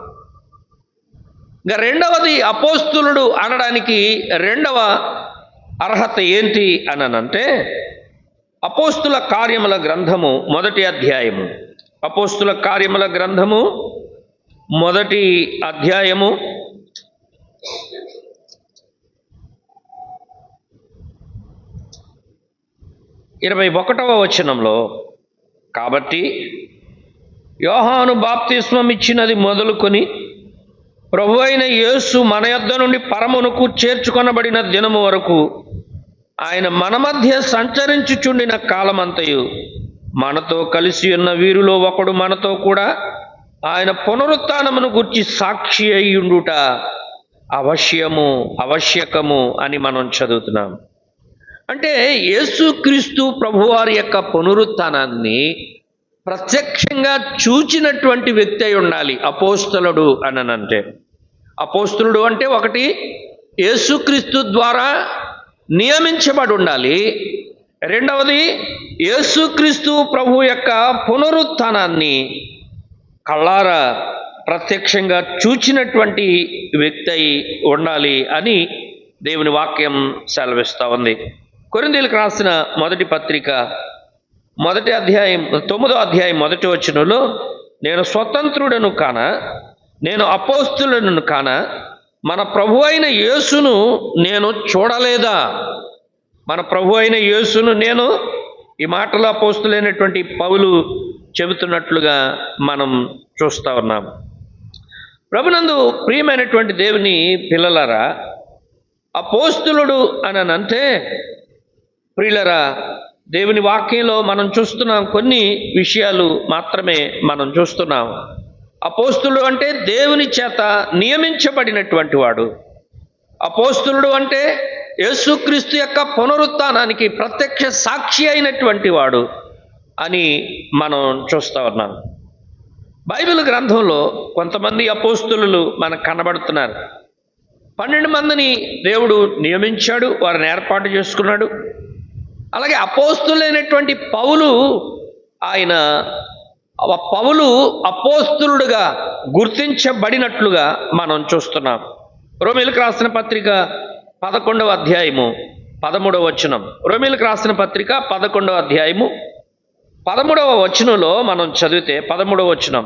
ఇంకా రెండవది, అపోస్తులుడు అనడానికి రెండవ అర్హత ఏంటి అనంటే, అపోస్తుల కార్యముల గ్రంథము 1వ అధ్యాయము, అపోస్తుల కార్యముల గ్రంథము 1వ అధ్యాయము 21వ వచనంలో, కాబట్టి యోహాను బాప్తిస్మం ఇచ్చినది మొదలుకొని ప్రభువైన యేసు మన యొద్ద నుండి పరమునకు చేర్చుకొనబడిన దినము వరకు ఆయన మన మధ్య సంచరించుచుండిన కాలమంతయు మనతో కలిసి ఉన్న వీరిలో ఒకడు మనతో కూడా ఆయన పునరుత్థానమును గురించి సాక్షి అయ్యుండుట ఆవశ్యకము అని మనం చదువుతున్నాం. అంటే యేసుక్రీస్తు ప్రభువారి యొక్క పునరుత్థానాన్ని ప్రత్యక్షంగా చూచినటువంటి వ్యక్తి అయి ఉండాలి అపోస్తలుడు అనంటే. అపోస్తలుడు అంటే ఒకటి, యేసుక్రీస్తు ద్వారా నియమించబడి ఉండాలి. రెండవది, యేసుక్రీస్తు ప్రభు యొక్క పునరుత్థానాన్ని కళ్ళారా ప్రత్యక్షంగా చూచినటువంటి వ్యక్తి అయి ఉండాలి అని దేవుని వాక్యం సెలవిస్తూ ఉంది. కొరింథీయులకు రాసిన మొదటి పత్రిక 9వ అధ్యాయం 1వ వచనంలో, నేను స్వతంత్రుడను కాన, నేను అపోస్తులను కాన, మన ప్రభు అయిన యేసును నేను చూడలేదా? మన ప్రభు అయిన యేసును నేను, ఈ మాటలు అపోస్తులైనటువంటి పౌలు చెబుతున్నట్లుగా మనం చూస్తూ ఉన్నాం. ప్రభునందు ప్రియమైనటువంటి దేవుని పిల్లలారా, అపోస్తులుడు అనంటే ప్రియులరా, దేవుని వాక్యంలో మనం చూస్తున్నాం, కొన్ని విషయాలు మాత్రమే మనం చూస్తున్నాం. అపోస్తులుడు అంటే దేవుని చేత నియమించబడినటువంటి వాడు. అపోస్తులుడు అంటే యేసుక్రీస్తు యొక్క పునరుత్థానానికి ప్రత్యక్ష సాక్షి అయినటువంటి వాడు అని మనం చూస్తూ ఉన్నాం. బైబిల్ గ్రంథంలో కొంతమంది అపోస్తులు మనకు కనబడుతున్నారు. 12 మందిని దేవుడు నియమించాడు, వారిని ఏర్పాటు చేసుకున్నాడు. అలాగే అపోస్తులైనటువంటి పౌలు అపోస్తులుడుగా గుర్తించబడినట్లుగా మనం చూస్తున్నాం. రోమీయులకు రాసిన పత్రిక 11వ అధ్యాయము 13వ వచనం. రోమీయులకు రాసిన పత్రిక 11వ అధ్యాయము 13వ వచనంలో మనం చదివితే 13వ వచనం,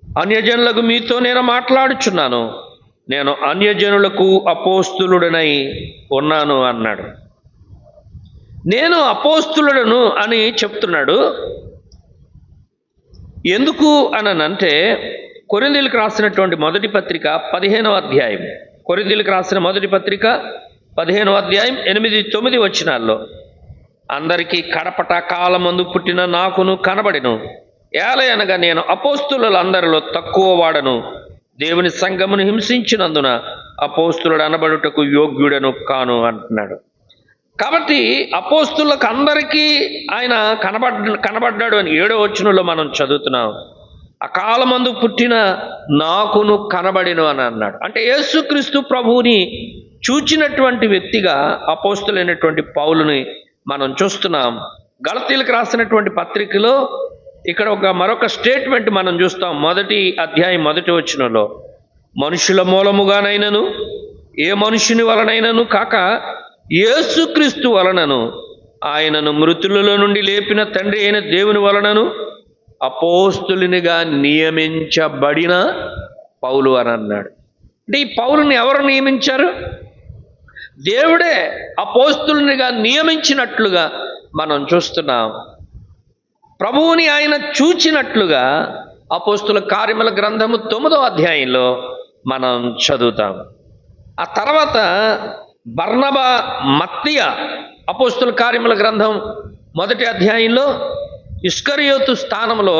అన్యజనులకు మీతో నేను మాట్లాడుచున్నాను, నేను అన్యజనులకు అపోస్తులుడనై ఉన్నాను అన్నాడు. నేను అపోస్తులుడను అని చెప్తున్నాడు. ఎందుకు అనంటే, కొరింథీయులకు రాసినటువంటి మొదటి పత్రిక 15వ అధ్యాయం, కొరింథీయులకు రాసిన మొదటి పత్రిక 15వ అధ్యాయం 8-9 వచనాల్లో, అందరికీ కడపట కాలమందు పుట్టిన నాకును కనబడెను, ఏలయనగా నేను అపోస్తులందరిలో తక్కువ వాడను, దేవుని సంఘమును హింసించినందున అపోస్తులుడు అనబడుటకు యోగ్యుడను కాను అంటున్నాడు. కాబట్టి అపోస్తులకు అందరికీ ఆయన కనబడ్డాడు అని 7వ వచనంలో మనం చదువుతున్నాం. అకాలమందు పుట్టిన నాకును కనబడిను అని అన్నాడు. అంటే యేసుక్రీస్తు ప్రభువుని చూచినటువంటి వ్యక్తిగా అపోస్తులైనటువంటి పౌలుని మనం చూస్తున్నాం. గలతీయులకు రాసినటువంటి పత్రికలో ఇక్కడ మరొక స్టేట్మెంట్ మనం చూస్తాం. 1వ అధ్యాయం 1వ వచనంలో, మనుషుల మూలముగానైనను ఏ మనుషుని వలనైనను కాక యేసుక్రీస్తు వలనను, ఆయనను మృతులలో నుండి లేపిన తండ్రి అయిన దేవుని వలనను అపోస్తులునిగా నియమించబడిన పౌలు అని అన్నాడు. అంటే ఈ పౌలుని ఎవరు నియమించారు? దేవుడే అపోస్తులునిగా నియమించినట్లుగా మనం చూస్తున్నాం. ప్రభువుని ఆయన చూచినట్లుగా అపోస్తుల కార్యముల గ్రంథము 9వ అధ్యాయంలో మనం చదువుతాం. ఆ తర్వాత బర్నబా, మత్తీయ అపోస్తుల కార్యముల గ్రంథం 1వ అధ్యాయంలో ఇస్కరియోతు స్థానంలో,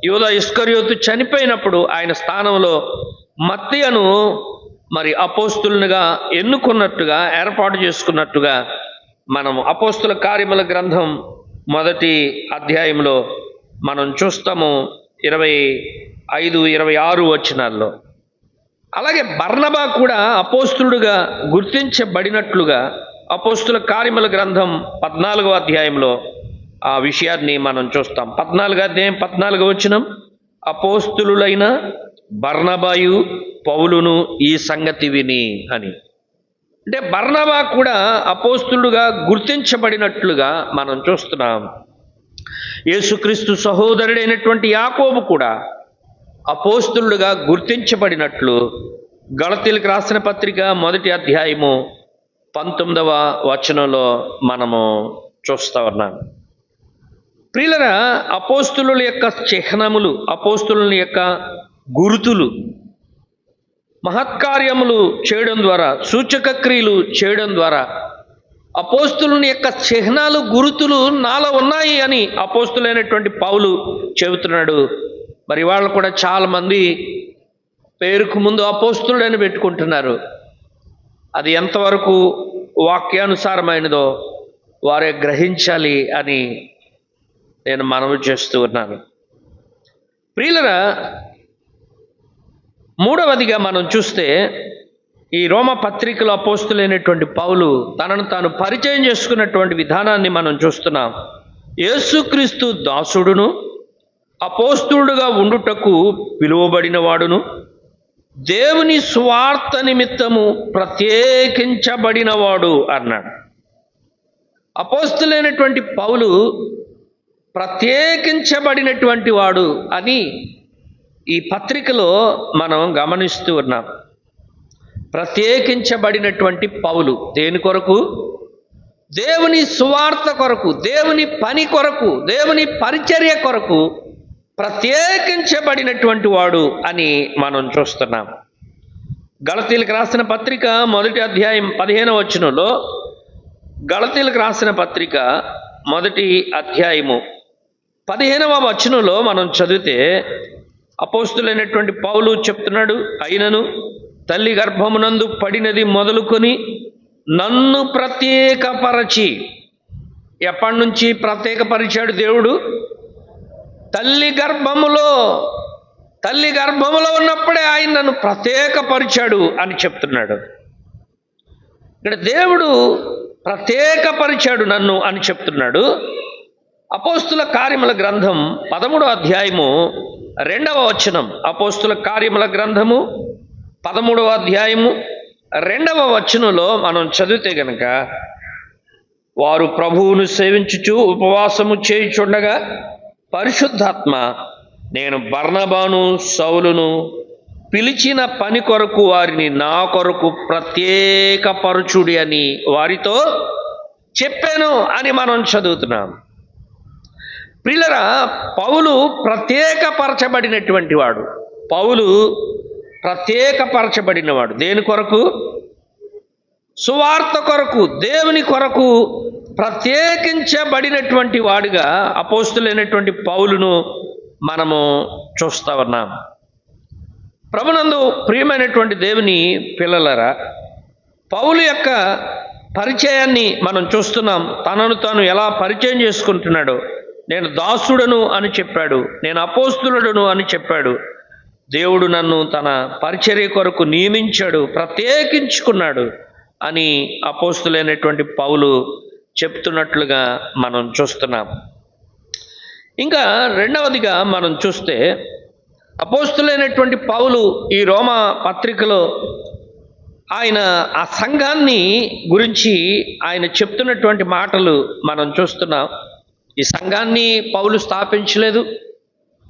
యూదా ఇస్కరియోతు చనిపోయినప్పుడు ఆయన స్థానంలో మత్తీయను మరి అపోస్తులునిగా ఎన్నుకున్నట్టుగా, ఏర్పాటు చేసుకున్నట్టుగా మనం అపోస్తుల కార్యముల గ్రంథం 1వ అధ్యాయంలో మనం చూస్తాము 25-26 వచనాల్లో. అలాగే బర్నబా కూడా అపోస్తులుడుగా గుర్తించబడినట్లుగా అపోస్తుల కార్యముల గ్రంథం 14వ అధ్యాయంలో ఆ విషయాన్ని మనం చూస్తాం. 14వ అధ్యాయం 14వ వచనం, అపోస్తులులైన బర్నబాయు పౌలును ఈ సంగతి విని అని. అంటే బర్నబా కూడా అపోస్తులుడుగా గుర్తించబడినట్లుగా మనం చూస్తున్నాం. యేసుక్రీస్తు సహోదరుడైనటువంటి యాకోబు కూడా అపోస్తులుడుగా గుర్తించబడినట్లు గలతీయులకు రాసిన పత్రిక 1వ అధ్యాయము 19వ వచనంలో మనము చూస్తూ ఉన్నాం. ప్రియులరా, అపోస్తులుల యొక్క చిహ్నములు, అపోస్తులుల యొక్క గుర్తులు, మహత్కార్యములు చేయడం ద్వారా, సూచక క్రియలు చేయడం ద్వారా అపోస్తులుని యొక్క చిహ్నాలు, గుర్తులు నాలో ఉన్నాయి అని అపోస్తులైనటువంటి పౌలు చెబుతున్నాడు. మరి వాళ్ళు కూడా చాలామంది పేరుకు ముందు అపోస్తులుడని పెట్టుకుంటున్నారు. అది ఎంతవరకు వాక్యానుసారమైనదో వారే గ్రహించాలి అని నేను మనవి చేస్తూ ఉన్నాను. ప్రియులరా, 3వదిగా మనం చూస్తే ఈ రోమ పత్రికలో అపోస్తులైనటువంటి పౌలు తనను తాను పరిచయం చేసుకున్నటువంటి విధానాన్ని మనం చూస్తున్నాం. యేసుక్రీస్తు దాసుడును అపోస్తులుడుగా ఉండుటకు పిలువబడిన వాడును దేవుని స్వార్థ నిమిత్తము ప్రత్యేకించబడినవాడు అన్నాడు. అపోస్తులైనటువంటి పౌలు ప్రత్యేకించబడినటువంటి వాడు అని ఈ పత్రికలో మనం గమనిస్తూ ఉన్నాం. ప్రత్యేకించబడినటువంటి పౌలు దేని కొరకు? దేవుని సువార్త కొరకు, దేవుని పని కొరకు, దేవుని పరిచర్య కొరకు ప్రత్యేకించబడినటువంటి వాడు అని మనం చూస్తున్నాం. గలతీలకు రాసిన పత్రిక 1వ అధ్యాయం 15వ వచనంలో, గలతీలకు రాసిన పత్రిక 1వ అధ్యాయము 15వ వచనంలో మనం చదివితే అపోస్తులైనటువంటి పౌలు చెప్తున్నాడు, అయినను తల్లి గర్భమునందు పడినది మొదలుకొని నన్ను ప్రత్యేకపరచి. ఎప్పటి నుంచి ప్రత్యేకపరిచాడు దేవుడు? తల్లి గర్భములో ఉన్నప్పుడే ఆయన నన్ను ప్రత్యేకపరిచాడు అని చెప్తున్నాడు. ఇక్కడ దేవుడు ప్రత్యేకపరిచాడు నన్ను అని చెప్తున్నాడు. అపోస్తుల కార్యముల గ్రంథం 13వ అధ్యాయము 2వ వచనం. అపోస్తుల కార్యముల గ్రంథము 13వ అధ్యాయము 2వ వచనంలో మనం చదివితే గనక, వారు ప్రభువును సేవించుచు ఉపవాసము చేయుచుండగా పరిశుద్ధాత్మ నేను బర్నబాను సౌలును పిలిచిన పని కొరకు వారిని నా కొరకు ప్రత్యేకపరచుడి అని వారితో చెప్పాను అని మనం చదువుతున్నాం. ప్రియులారా, పౌలు ప్రత్యేకపరచబడినటువంటి వాడు. పౌలు ప్రత్యేకపరచబడినవాడు దేని కొరకు? సువార్త కొరకు, దేవుని కొరకు ప్రత్యేకించబడినటువంటి వాడుగా అపోస్తులైనటువంటి పౌలును మనము చూస్తా ఉన్నాం. ప్రభునందు ప్రియమైనటువంటి దేవుని పిల్లలరా, పౌలు యొక్క పరిచయాన్ని మనం చూస్తున్నాం. తనను తాను ఎలా పరిచయం చేసుకుంటున్నాడో, నేను దాసుడను అని చెప్పాడు, నేను అపోస్తులుడను అని చెప్పాడు. దేవుడు నన్ను తన పరిచర్య కొరకు నియమించాడు, ప్రత్యేకించుకున్నాడు అని అపోస్తులైనటువంటి పౌలు చెప్తున్నట్లుగా మనం చూస్తున్నాం. ఇంకా రెండవదిగా మనం చూస్తే, అపోస్తులైనటువంటి పౌలు ఈ రోమా పత్రికలో ఆయన ఆ సంఘాన్ని గురించి ఆయన చెప్తున్నటువంటి మాటలు మనం చూస్తున్నాం. ఈ సంఘాన్ని పౌలు స్థాపించలేదు,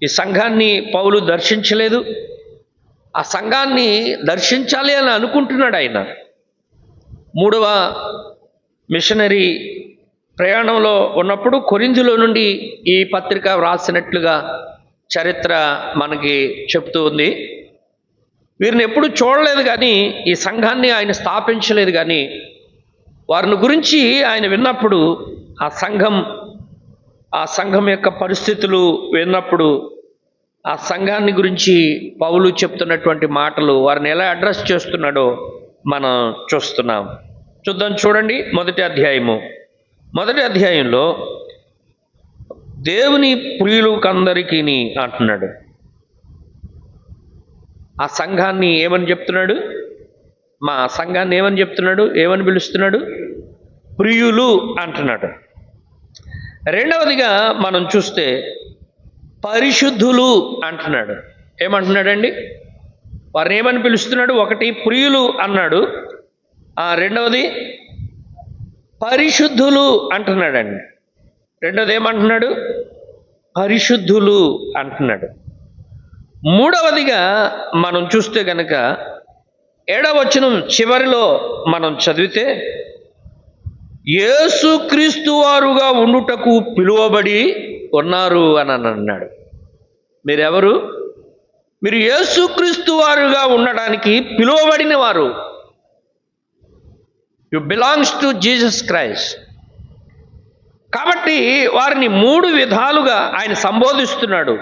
ఈ సంఘాన్ని పౌలు దర్శించలేదు. ఆ సంఘాన్ని దర్శించాలి అని అనుకుంటున్నాడు ఆయన. 3వ మిషనరీ ప్రయాణంలో ఉన్నప్పుడు కొరింథీలో నుండి ఈ పత్రిక వ్రాసినట్లుగా చరిత్ర మనకి చెప్తూ ఉంది. వీరిని ఎప్పుడు చూడలేదు కానీ, ఈ సంఘాన్ని ఆయన స్థాపించలేదు కానీ, వారిని గురించి ఆయన విన్నప్పుడు, ఆ సంఘం యొక్క పరిస్థితులు విన్నప్పుడు, ఆ సంఘాన్ని గురించి పౌలు చెప్తున్నటువంటి మాటలు, వారిని ఎలా అడ్రస్ చేస్తున్నాడో మనం చూస్తున్నాం. చూడండి. మొదటి అధ్యాయంలో దేవుని ప్రియులకందరికీ అంటున్నాడు. ఆ సంఘాన్ని ఏమని చెప్తున్నాడు? మా సంఘాన్ని ఏమని చెప్తున్నాడు? ఏమని పిలుస్తున్నాడు? ప్రియులు అంటున్నాడు. రెండవదిగా మనం చూస్తే పరిశుద్ధులు అంటున్నాడు. ఏమంటున్నాడండి? వారిని ఏమని పిలుస్తున్నాడు? ఒకటి ప్రియులు అన్నాడు, రెండవది పరిశుద్ధులు అంటున్నాడండి. రెండవది ఏమంటున్నాడు? పరిశుద్ధులు అంటున్నాడు. మూడవదిగా మనం చూస్తే కనుక 7వ వచనం చివరిలో మనం చదివితే, యేసుక్రీస్తు వారుగా ఉండుటకు పిలువబడి ఉన్నారు అని అన్నాడు. మీరెవరు? మీరు యేసుక్రీస్తు వారుగా ఉండడానికి పిలువబడిన వారు. You belongs to Jesus Christ. కాబట్టి వారిని 3 విధాలుగా ఆయన సంబోధిస్తున్నాడు.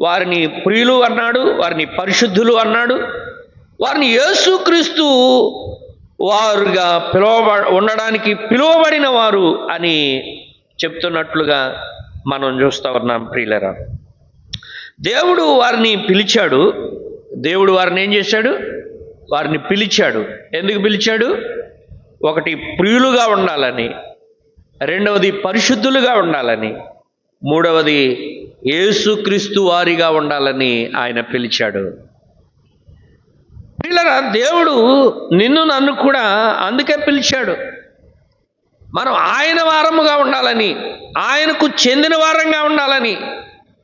వారిని ప్రియులు అన్నాడు, వారిని పరిశుద్ధులు అన్నాడు, వారిని యేసుక్రీస్తు వారుగా ఉండడానికి పిలువబడిన వారు అని చెప్తున్నట్లుగా మనం చూస్తూ ఉన్నాం. ప్రియులరా, దేవుడు వారిని పిలిచాడు. దేవుడు వారిని ఏం చేశాడు? వారిని పిలిచాడు. ఎందుకు పిలిచాడు? ఒకటి, ప్రియులుగా ఉండాలని. రెండవది, పరిశుద్ధులుగా ఉండాలని. మూడవది, యేసుక్రీస్తు వారిగా ఉండాలని ఆయన పిలిచాడు. పిల్లరా, దేవుడు నిన్ను నన్ను కూడా అందుకే పిలిచాడు. మనం ఆయన వారముగా ఉండాలని, ఆయనకు చెందిన వారంగా ఉండాలని,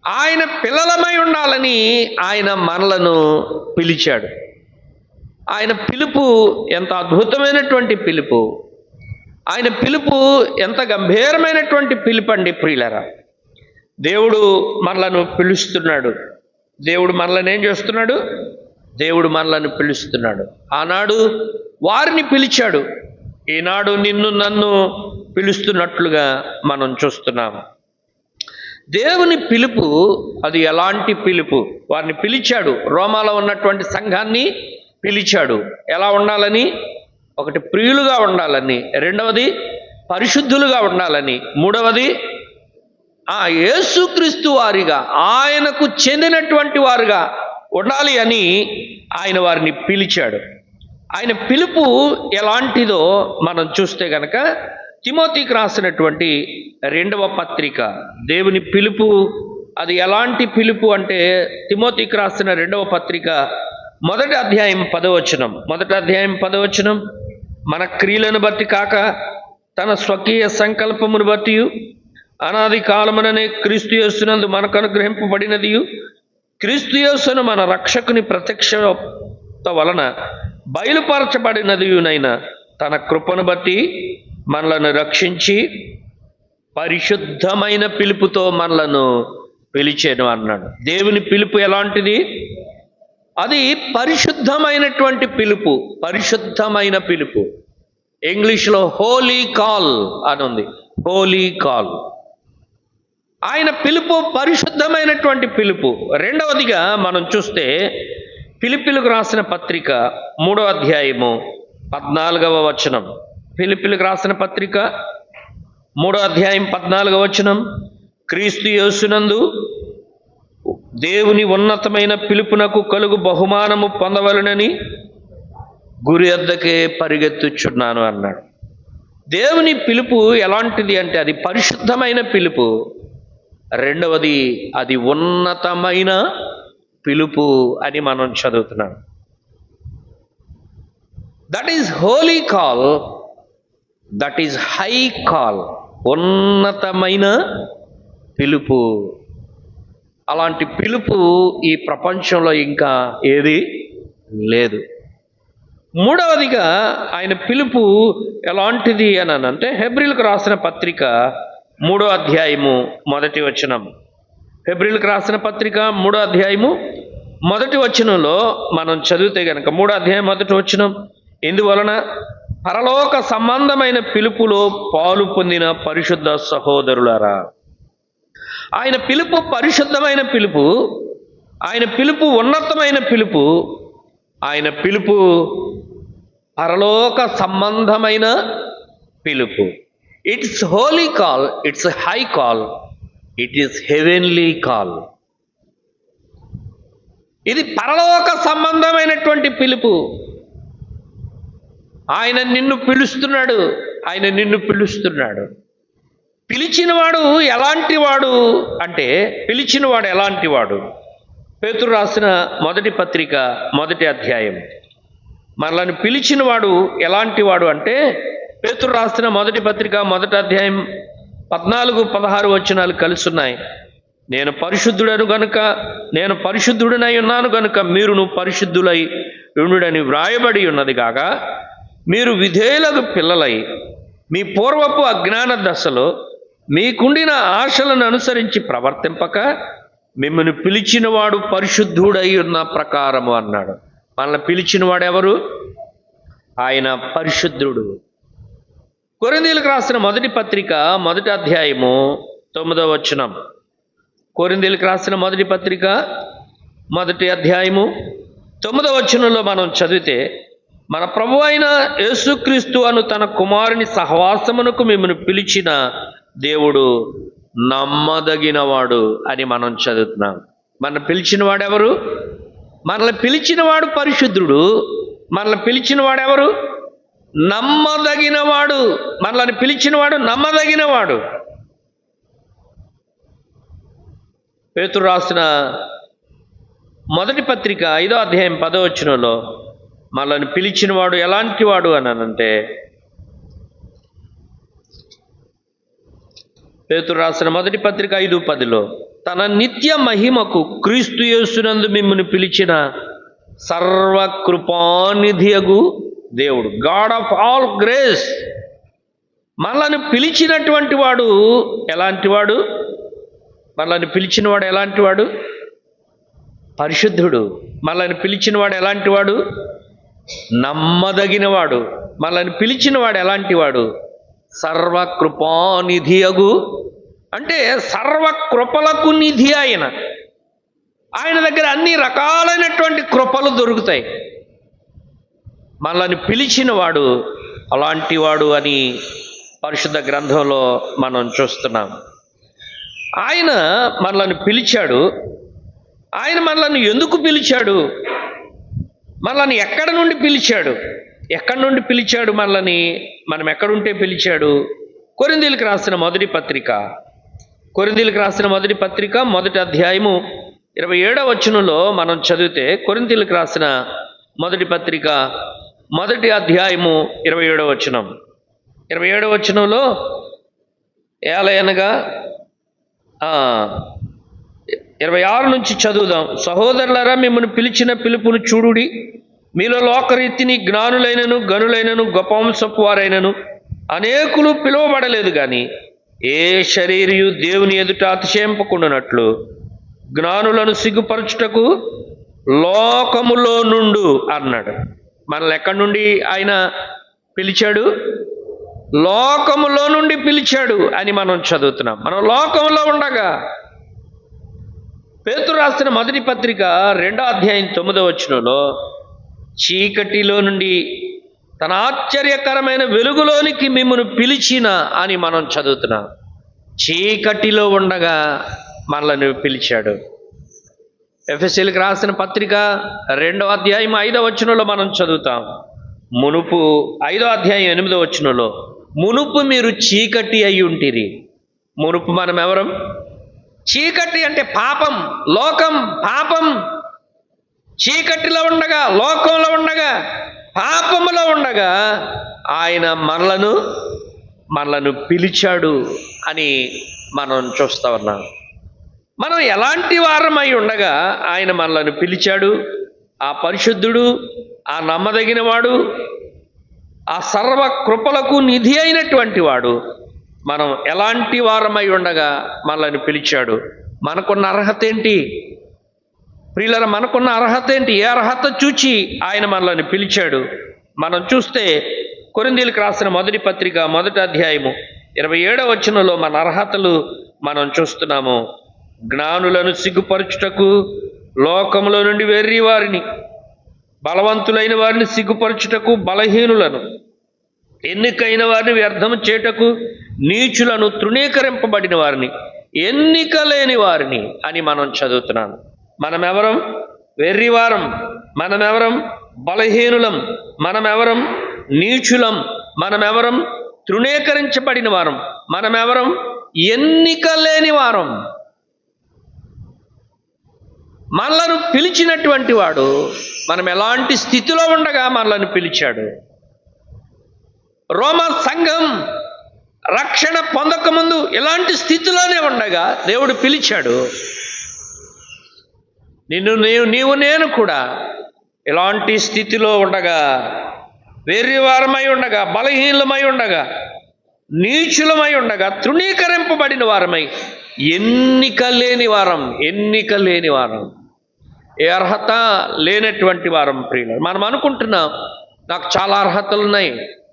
ఆయన పిల్లలమై ఉండాలని ఆయన మనలను పిలిచాడు. ఆయన పిలుపు ఎంత అద్భుతమైనటువంటి పిలుపు! ఆయన పిలుపు ఎంత గంభీరమైనటువంటి పిలుపు అండి ప్రియులరా. దేవుడు మనలను పిలుస్తున్నాడు. దేవుడు మనలను ఏం చేస్తున్నాడు? దేవుడు మనలను పిలుస్తున్నాడు. ఆనాడు వారిని పిలిచాడు, ఈనాడు నిన్ను నన్ను పిలుస్తున్నట్లుగా మనం చూస్తున్నాము. దేవుని పిలుపు అది ఎలాంటి పిలుపు? వారిని పిలిచాడు. రోమాలో ఉన్నటువంటి సంఘాన్ని పిలిచాడు. ఎలా ఉండాలని? ఒకటి, ప్రియులుగా ఉండాలని. రెండవది, పరిశుద్ధులుగా ఉండాలని. మూడవది, యేసుక్రీస్తు వారిగా, ఆయనకు చెందినటువంటి వారుగా ఉండాలి అని ఆయన వారిని పిలిచాడు. ఆయన పిలుపు ఎలాంటిదో మనం చూస్తే గనక తిమోతికి రాసినటువంటి 2వ పత్రిక, దేవుని పిలుపు అది ఎలాంటి పిలుపు అంటే తిమోతికి రాసిన 2వ పత్రిక 1వ అధ్యాయం 10వ వచనం. 1వ అధ్యాయం 10వ వచనం, మన క్రియలను బట్టి కాక తన స్వకీయ సంకల్పమును బట్టి అనాది కాలముననే క్రీస్తు యేసునందు మనకు అనుగ్రహింపబడినది, క్రీస్తు యేసును మన రక్షకుని ప్రత్యక్షత వలన బయలుపరచబడినదియునైన తన కృపను బట్టి మనలను రక్షించి పరిశుద్ధమైన పిలుపుతో మనలను పిలిచెను అన్నాడు. దేవుని పిలుపు ఎలాంటిది? అది పరిశుద్ధమైనటువంటి పిలుపు. పరిశుద్ధమైన పిలుపు. ఇంగ్లీష్లో హోలీ కాల్ అని ఉంది. హోలీ కాల్. ఆయన పిలుపు పరిశుద్ధమైనటువంటి పిలుపు. రెండవదిగా మనం చూస్తే ఫిలిప్పీలకు రాసిన పత్రిక 3వ అధ్యాయము 14వ వచనం. ఫిలిప్పీలకు రాసిన పత్రిక 3వ అధ్యాయం 14వ వచనం, క్రీస్తు యేసునందు దేవుని ఉన్నతమైన పిలుపునకు కలుగు బహుమానము పొందవలనని గురి వద్దకే పరిగెత్తుచున్నాను అన్నాడు. దేవుని పిలుపు ఎలాంటిది అంటే అది పరిశుద్ధమైన పిలుపు. రెండవది, అది ఉన్నతమైన పిలుపు అని మనం చదువుతున్నాం. That is Holi call, that is high call. ఉన్నతమైన పిలుపు. అలాంటి పిలుపు ఈ ప్రపంచంలో ఇంకా ఏది లేదు. మూడవదిగా ఆయన పిలుపు ఎలాంటిది అని అంటే హెబ్రీలకు రాసిన పత్రిక 3వ అధ్యాయము 1వ వచనం. హెబ్రీలకు రాసిన పత్రిక 3వ అధ్యాయము 1వ వచనంలో మనం చదివితే గనక 3వ అధ్యాయం 1వ వచనం, ఇందువలన పరలోక సంబంధమైన పిలుపులో పాలు పొందిన పరిశుద్ధ సహోదరులారా. ఆయన పిలుపు పరిశుద్ధమైన పిలుపు. ఆయన పిలుపు ఉన్నతమైన పిలుపు. ఆయన పిలుపు పరలోక సంబంధమైన పిలుపు. It's holy call, it's high call, it is heavenly call. ఇది పరలోక సంబంధమైనటువంటి పిలుపు. ఆయన నిన్ను పిలుస్తున్నాడు. ఆయన నిన్ను పిలుస్తున్నాడు. పిలిచినవాడు ఎలాంటి వాడు అంటే, పిలిచినవాడు ఎలాంటి వాడు? పేతురు రాసిన 1వ పత్రిక 1వ అధ్యాయం. మనల్ని పిలిచినవాడు ఎలాంటి వాడు అంటే, పేతురు రాసిన 1వ పత్రిక 1వ అధ్యాయం 14-16 వచనాలు కలిసి ఉన్నాయి. నేను పరిశుద్ధుడనై ఉన్నాను గనుక మీరును పరిశుద్ధులై ఉండుడని వ్రాయబడి ఉన్నది కాక, మీరు విధేయులకు పిల్లలై మీ పూర్వపు అజ్ఞాన దశలో మీకుండిన ఆశలను అనుసరించి ప్రవర్తింపక మిమ్మల్ని పిలిచినవాడు పరిశుద్ధుడై ఉన్న ప్రకారము అన్నాడు. మనల్ని పిలిచినవాడు ఎవరు? ఆయన పరిశుద్ధుడు. కొరింథీయులకు రాసిన 1వ పత్రిక 1వ అధ్యాయము 9వ వచనం. కొరింథీయులకు రాసిన 1వ పత్రిక 1వ అధ్యాయము 9వ వచనంలో మనం చదివితే, మన ప్రభువు అయిన యేసుక్రీస్తు అను తన కుమారుని సహవాసమునకు మిమ్మల్ని పిలిచిన దేవుడు నమ్మదగినవాడు అని మనం చదువుతున్నాం. మన పిలిచినవాడు ఎవరు? మనల్ని పిలిచినవాడు పరిశుద్ధుడు. మనల్ని పిలిచినవాడు ఎవరు? నమ్మదగినవాడు. మనల్ని పిలిచినవాడు నమ్మదగినవాడు. పేతురు రాసిన మొదటి పత్రిక 5వ అధ్యాయం 10వ వచనంలో మనల్ని పిలిచినవాడు ఎలాంటి వాడు అని అంటే, పేతురు రాసిన మొదటి పత్రిక 5:10లో తన నిత్య మహిమకు క్రీస్తు యేసునందు మిమ్మును పిలిచిన సర్వకృపానిధియగు దేవుడు, గాడ్ ఆఫ్ ఆల్ గ్రేస్, మనల్ని పిలిచినటువంటి వాడు ఎలాంటి వాడు? మనల్ని పిలిచినవాడు ఎలాంటి వాడు? పరిశుద్ధుడు. మనల్ని పిలిచినవాడు ఎలాంటి వాడు? నమ్మదగినవాడు. మనల్ని పిలిచినవాడు ఎలాంటి వాడు? సర్వకృపానిధియగు, అంటే సర్వకృపలకు నిధి ఆయన. ఆయన దగ్గర అన్ని రకాలైనటువంటి కృపలు దొరుకుతాయి. మనల్ని పిలిచినవాడు అలాంటి వాడు అని పరిశుద్ధ గ్రంథంలో మనం చూస్తున్నాం. ఆయన మనల్ని పిలిచాడు. ఆయన మనల్ని ఎందుకు పిలిచాడు? మనల్ని ఎక్కడి నుండి పిలిచాడు? ఎక్కడి నుండి పిలిచాడు మనల్ని? మనం ఎక్కడుంటే పిలిచాడు? కొరింథీయులకు రాసిన మొదటి పత్రిక, కొరింథీయులకు రాసిన మొదటి పత్రిక 1వ అధ్యాయము 27వ వచనంలో మనం చదివితే, కొరింథీయులకు రాసిన మొదటి పత్రిక 1వ అధ్యాయము 27వ వచనం, 27వ వచనంలో ఏలయనగా 26 నుంచి చదువుదాం. సహోదరులారా, మిమ్మల్ని పిలిచిన పిలుపును చూడుడి. మీలో లోకరీతిని జ్ఞానులైనను గనులైనను గొప్ప వంశపు వారైనను అనేకులు పిలువబడలేదు, కానీ ఏ శరీరియు దేవుని ఎదుట అతిశయింపకుండానట్లు జ్ఞానులను సిగ్గుపరచుటకు లోకములో నుండు అన్నాడు. మనల్ని ఎక్కడి నుండి ఆయన పిలిచాడు? లోకములో నుండి పిలిచాడు అని మనం చదువుతున్నాం. మనం లోకములో ఉండగా, పేతురు రాసిన మొదటి పత్రిక 2వ అధ్యాయం 9వ వచనంలో చీకటిలో నుండి తన ఆశ్చర్యకరమైన వెలుగులోనికి మిమ్మల్ని పిలిచిన అని మనం చదువుతున్నాం. చీకటిలో ఉండగా మనల్ని పిలిచాడు. ఎఫెసీయులకు రాసిన పత్రిక 2వ అధ్యాయం 5వ వచనంలో మనం చదువుతాం. మునుపు 5వ అధ్యాయం 8వ వచనంలో, మునుపు మీరు చీకటి అయి ఉంటిరి. మునుపు మనం ఎవరం? చీకటి అంటే పాపం, లోకం, పాపం. చీకటిలో ఉండగా, లోకంలో ఉండగా, పాపములో ఉండగా ఆయన మనలను పిలిచాడు అని మనం చూస్తా ఉన్నాం. మనం ఎలాంటి వారమై ఉండగా ఆయన మనలను పిలిచాడు? ఆ పరిశుద్ధుడు, ఆ నమ్మదగిన వాడు, ఆ సర్వ కృపలకు నిధి అయినటువంటి వాడు మనం ఎలాంటి వారమై ఉండగా మనల్ని పిలిచాడు? మనకున్న అర్హత ఏంటి ప్రియులారా? మనకున్న అర్హత ఏంటి? ఏ అర్హత చూచి ఆయన మనల్ని పిలిచాడు? మనం చూస్తే కొరింథీయులకు రాసిన మొదటి పత్రిక 1వ అధ్యాయము 27వ వచనంలో మన అర్హతలు మనం చూస్తున్నాము. జ్ఞానులను సిగ్గుపరచుటకు లోకములో నుండి వెర్రి వారిని, బలవంతులైన వారిని సిగ్గుపరచుటకు బలహీనులను, ఎన్నికైన వారిని వ్యర్థము చేయుటకు నీచులను, తృణీకరింపబడిన వారిని, ఎన్నిక లేని వారిని అని మనం చదువుతున్నాం. మనమెవరం? వెర్రివారం. మనమెవరం? బలహీనులం. మనమెవరం? నీచులం. మనమెవరం? తృణీకరించబడిన వారం. మనమెవరం? ఎన్నిక లేని వారం. మనలను పిలిచినటువంటి వాడు మనం ఎలాంటి స్థితిలో ఉండగా మనలను పిలిచాడు? రోమా సంఘం రక్షణ పొందకముందు ఎలాంటి స్థితిలోనే ఉండగా దేవుడు పిలిచాడు. నీవు నేను కూడా ఎలాంటి స్థితిలో ఉండగా, వెర్రివారమై ఉండగా, బలహీనమై ఉండగా, నీచులమై ఉండగా, తృణీకరింపబడిన వారమై, ఎన్నిక లేని వారం, ఏ అర్హత లేనటువంటి వారం. ప్రియులు, మనం అనుకుంటున్నాం నాకు చాలా అర్హతలు ఉన్నాయి,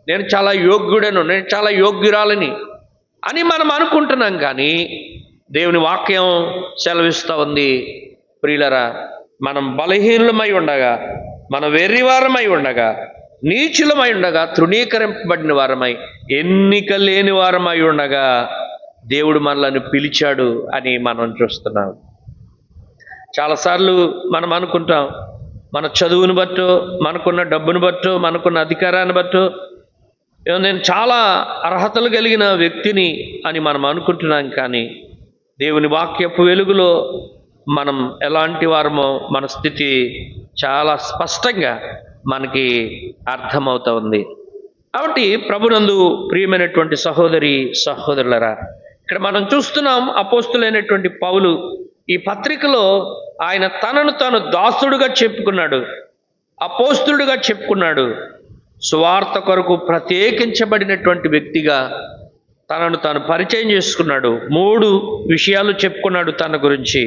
నేను చాలా యోగ్యుడను, నేను చాలా యోగ్యురాలని అని మనం అనుకుంటున్నాం. కానీ దేవుని వాక్యం సెలవిస్తూ ఉంది, ప్రియులరా, మనం బలహీనులమై ఉండగా, మనం వెర్రివారమై ఉండగా, నీచులమై ఉండగా, తృణీకరింపబడిన వారమై, ఎన్నిక లేని వారమై ఉండగా దేవుడు మనల్ని పిలిచాడు అని మనం చూస్తున్నాం. చాలాసార్లు మనం అనుకుంటాం మన చదువుని బట్టో, మనకున్న డబ్బును బట్టో, మనకున్న అధికారాన్ని బట్టో నేను చాలా అర్హతలు కలిగిన వ్యక్తిని అని మనం అనుకుంటున్నాం. కానీ దేవుని వాక్యపు వెలుగులో మనం ఎలాంటి వారమో మన స్థితి చాలా స్పష్టంగా మనకి అర్థమవుతా ఉంది. కాబట్టి ప్రభునందు ప్రియమైనటువంటి సహోదరి సహోదరులరా, ఇక్కడ మనం చూస్తున్నాం అపోస్తులైనటువంటి పౌలు ఈ పత్రికలో ఆయన తనను తాను దాసుడుగా చెప్పుకున్నాడు, అపోస్తులుడుగా చెప్పుకున్నాడు. సువార్త కొరకు ప్రత్యేకించబడినటువంటి వ్యక్తిగా తనను తాను పరిచయం చేసుకున్నాడు. 3 విషయాలు చెప్పుకున్నాడు తన గురించి.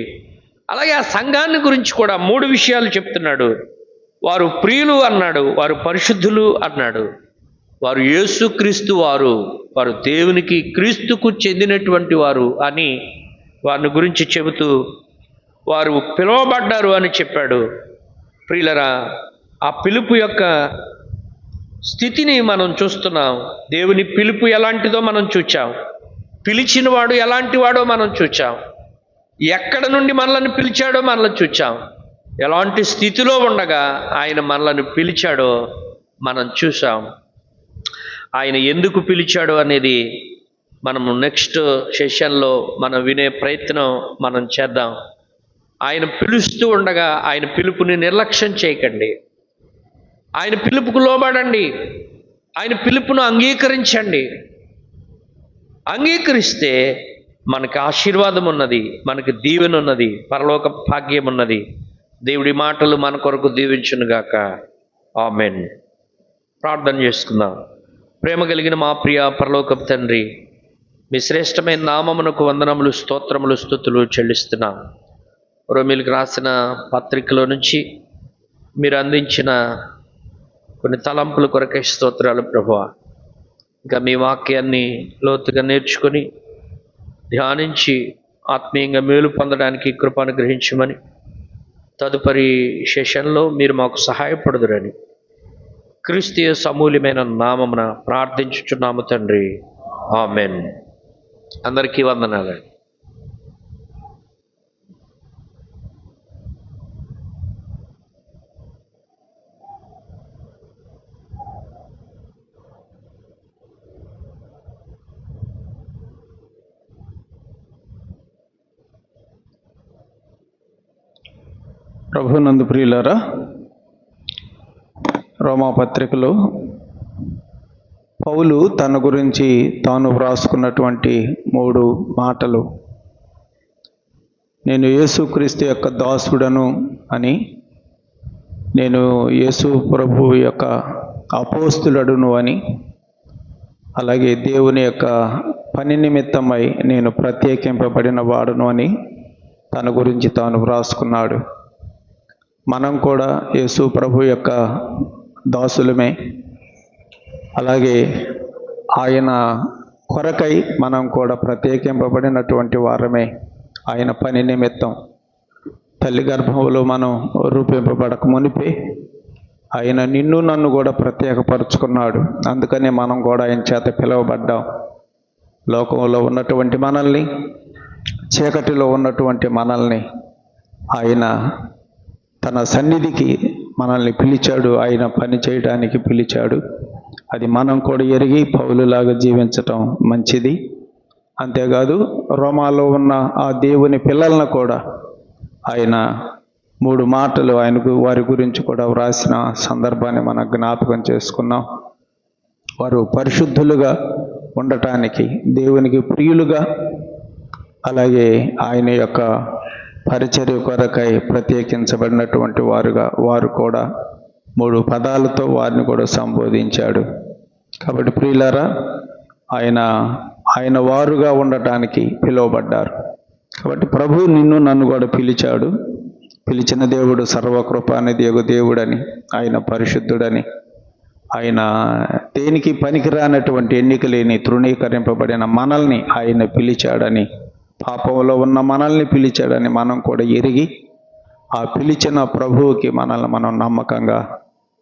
అలాగే ఆ సంఘాన్ని గురించి కూడా 3 విషయాలు చెప్తున్నాడు. వారు ప్రియులు అన్నాడు, వారు పరిశుద్ధులు అన్నాడు, వారు యేసుక్రీస్తు వారు దేవునికి క్రీస్తుకు చెందినటువంటి వారు అని వారిని గురించి చెబుతూ వారు పిలువబడ్డారు అని చెప్పాడు. ప్రియులరా, ఆ పిలుపు యొక్క స్థితిని మనం చూస్తున్నాం. దేవుని పిలుపు ఎలాంటిదో మనం చూచాం, పిలిచిన వాడు ఎలాంటి వాడో మనం చూచాం, ఎక్కడ నుండి మనల్ని పిలిచాడో మనల్ని చూచాం, ఎలాంటి స్థితిలో ఉండగా ఆయన మనల్ని పిలిచాడో మనం చూసాం. ఆయన ఎందుకు పిలిచాడో అనేది మనము నెక్స్ట్ సెషన్లో మనం వినే ప్రయత్నం మనం చేద్దాం. ఆయన పిలుస్తూ ఉండగా ఆయన పిలుపుని నిర్లక్ష్యం చేయకండి. ఆయన పిలుపుకు లోబడండి. ఆయన పిలుపును అంగీకరించండి. అంగీకరిస్తే మనకు ఆశీర్వాదం ఉన్నది, మనకు దీవెన ఉన్నది, పరలోక భాగ్యం ఉన్నది. దేవుడి మాటలు మన కొరకు దీవించునుగాక. ఆమెన్. ప్రార్థన చేసుకుందాం. ప్రేమ కలిగిన మా ప్రియ పరలోకపు తండ్రి, మీ శ్రేష్టమైన నామమునకు వందనములు, స్తోత్రములు, స్తుతులు చెల్లిస్తున్నాం. రోమీయులకు రాసిన పత్రికలో నుంచి మీరు అందించిన కొన్ని తలంపుల కొరకే స్తోత్రాలు ప్రభువా. ఇంకా మీ వాక్యాన్ని లోతుగా నేర్చుకొని ధ్యానించి ఆత్మీయంగా మేలు పొందడానికి కృప అనుగ్రహించమని తదుపరి సెషన్లో మీరు మాకు సహాయపడుదురని క్రీస్తు సమూల్యమైన నామమున ప్రార్థించుచున్నాము తండ్రి. ఆమెన్. అందరికీ వందనాలండి. ప్రభునందు ప్రియులారా, రోమాపత్రికలో పౌలు తన గురించి తాను వ్రాసుకున్నటువంటి 3 మాటలు, నేను యేసుక్రీస్తు యొక్క దాసుడను అని, నేను యేసు ప్రభు యొక్క అపోస్తులుడను అని, అలాగే దేవుని యొక్క పని నిమిత్తమై నేను ప్రత్యేకింపబడిన వాడును అని తన గురించి తాను వ్రాసుకున్నాడు. మనం కూడా యేసు ప్రభు యొక్క దాసులమే. అలాగే ఆయన కొరకై మనం కూడా ప్రత్యేకింపబడినటువంటి వారమే. ఆయన పని నిమిత్తం తల్లి గర్భంలో మనం రూపింపబడక మునిపే ఆయన నిన్ను నన్ను కూడా ప్రత్యేకపరుచుకున్నాడు. అందుకనే మనం కూడా ఆయన చేత పిలువబడ్డాం. లోకంలో ఉన్నటువంటి మనల్ని, చీకటిలో ఉన్నటువంటి మనల్ని ఆయన తన సన్నిధికి మనల్ని పిలిచాడు. ఆయన పని చేయడానికి పిలిచాడు. అది మనం కూడా ఎరిగి పౌలులాగా జీవించటం మంచిది. అంతేకాదు, రోమాలో ఉన్న ఆ దేవుని పిల్లలను కూడా ఆయన 3 మాటలు వారి గురించి కూడా వ్రాసిన సందర్భాన్ని మనం జ్ఞాపకం చేసుకున్నాం. వారు పరిశుద్ధులుగా ఉండటానికి, దేవునికి ప్రియులుగా, అలాగే ఆయన యొక్క పరిచర్య కొరకై ప్రత్యేకించబడినటువంటి వారుగా వారు కూడా 3 పదాలతో వారిని కూడా సంబోధించాడు. కాబట్టి ప్రియులారా, ఆయన వారుగా ఉండటానికి పిలువబడ్డారు. కాబట్టి ప్రభు నిన్ను నన్ను కూడా పిలిచాడు. పిలిచిన దేవుడు సర్వకృపానిధి యగు దేవుడని, ఆయన పరిశుద్ధుడని, ఆయన దేనికి పనికిరానటువంటి ఎన్నిక లేని తృణీకరింపబడిన మనల్ని ఆయన పిలిచాడని, పాపంలో ఉన్న మనల్ని పిలిచాడని మనం కూడా ఎరిగి ఆ పిలిచిన ప్రభువుకి మనల్ని మనం నమ్మకంగా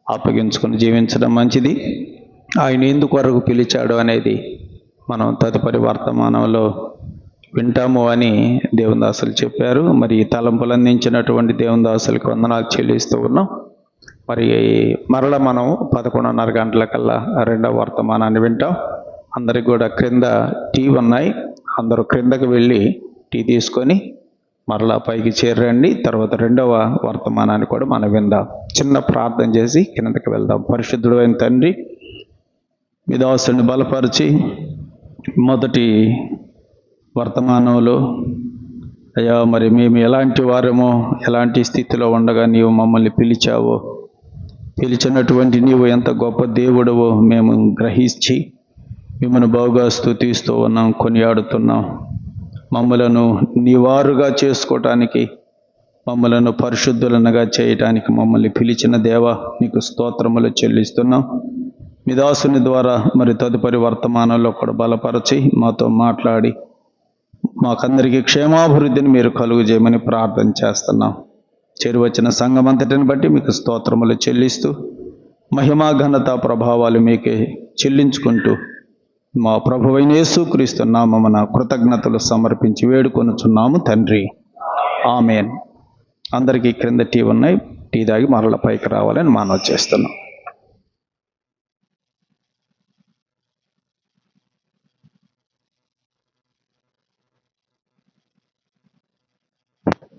అప్పగించుకుని జీవించడం మంచిది. ఆయన ఎందుకొరకు పిలిచాడు అనేది మనం తదుపరి వర్తమానంలో వింటాము అని దేవుని దాసులు చెప్పారు. మరి ఈ తలంపులు అందించినటువంటి దేవుని దాసులకు వందనాలు చెల్లిస్తూ ఉన్నాం. మరి మరల మనం 11:30 గంటలకల్లా రెండవ వర్తమానాన్ని వింటాం. అందరికి కూడా క్రింద టీ ఉన్నాయి, అందరూ క్రిందకి వెళ్ళి టీ తీసుకొని మరలా పైకి చేరండి. తర్వాత రెండవ వర్తమానాన్ని కూడా మనం విందాం. చిన్న ప్రార్థన చేసి కిందకి వెళ్దాం. పరిశుద్ధుడు అయిన తండ్రి, మీ దాసుని బలపరిచి మొదటి వర్తమానంలో అయ్యా మరి మేము ఎలాంటి వారమో, ఎలాంటి స్థితిలో ఉండగా నీవు మమ్మల్ని పిలిచావో, పిలిచినటువంటి నీవు ఎంత గొప్ప దేవుడవో మేము గ్రహించి మిమ్మల్ని బాగా స్తుతిస్తూ ఉన్నాం, కొనియాడుతున్నాం. మమ్మలను నీవారుగా చేసుకోవటానికి, మమ్మలను పరిశుద్ధులనుగా చేయటానికి మమ్మల్ని పిలిచిన దేవా నీకు స్తోత్రములు చెల్లిస్తున్నాం. మీ దాసుని ద్వారా మరి తదుపరి వర్తమానంలో కూడా బలపరచి మాతో మాట్లాడి మాకందరికీ క్షేమాభివృద్ధిని మీరు కలుగు చేయమని ప్రార్థన చేస్తున్నాం. చేరువచ్చిన సంఘం అంతటిని బట్టి మీకు స్తోత్రములు చెల్లిస్తూ మహిమా ఘనత ప్రభావాలు మీకే చెల్లించుకుంటూ మా ప్రభువైన యేసుక్రీస్తు నామమున కృతజ్ఞతలు సమర్పించి వేడుకొనుచున్నాము తండ్రి, ఆమేన్. అందరికీ క్రింద టీ ఉన్నాయి, టీ తాగి మరల పైకి రావాలని మనవి చేస్తున్నాం.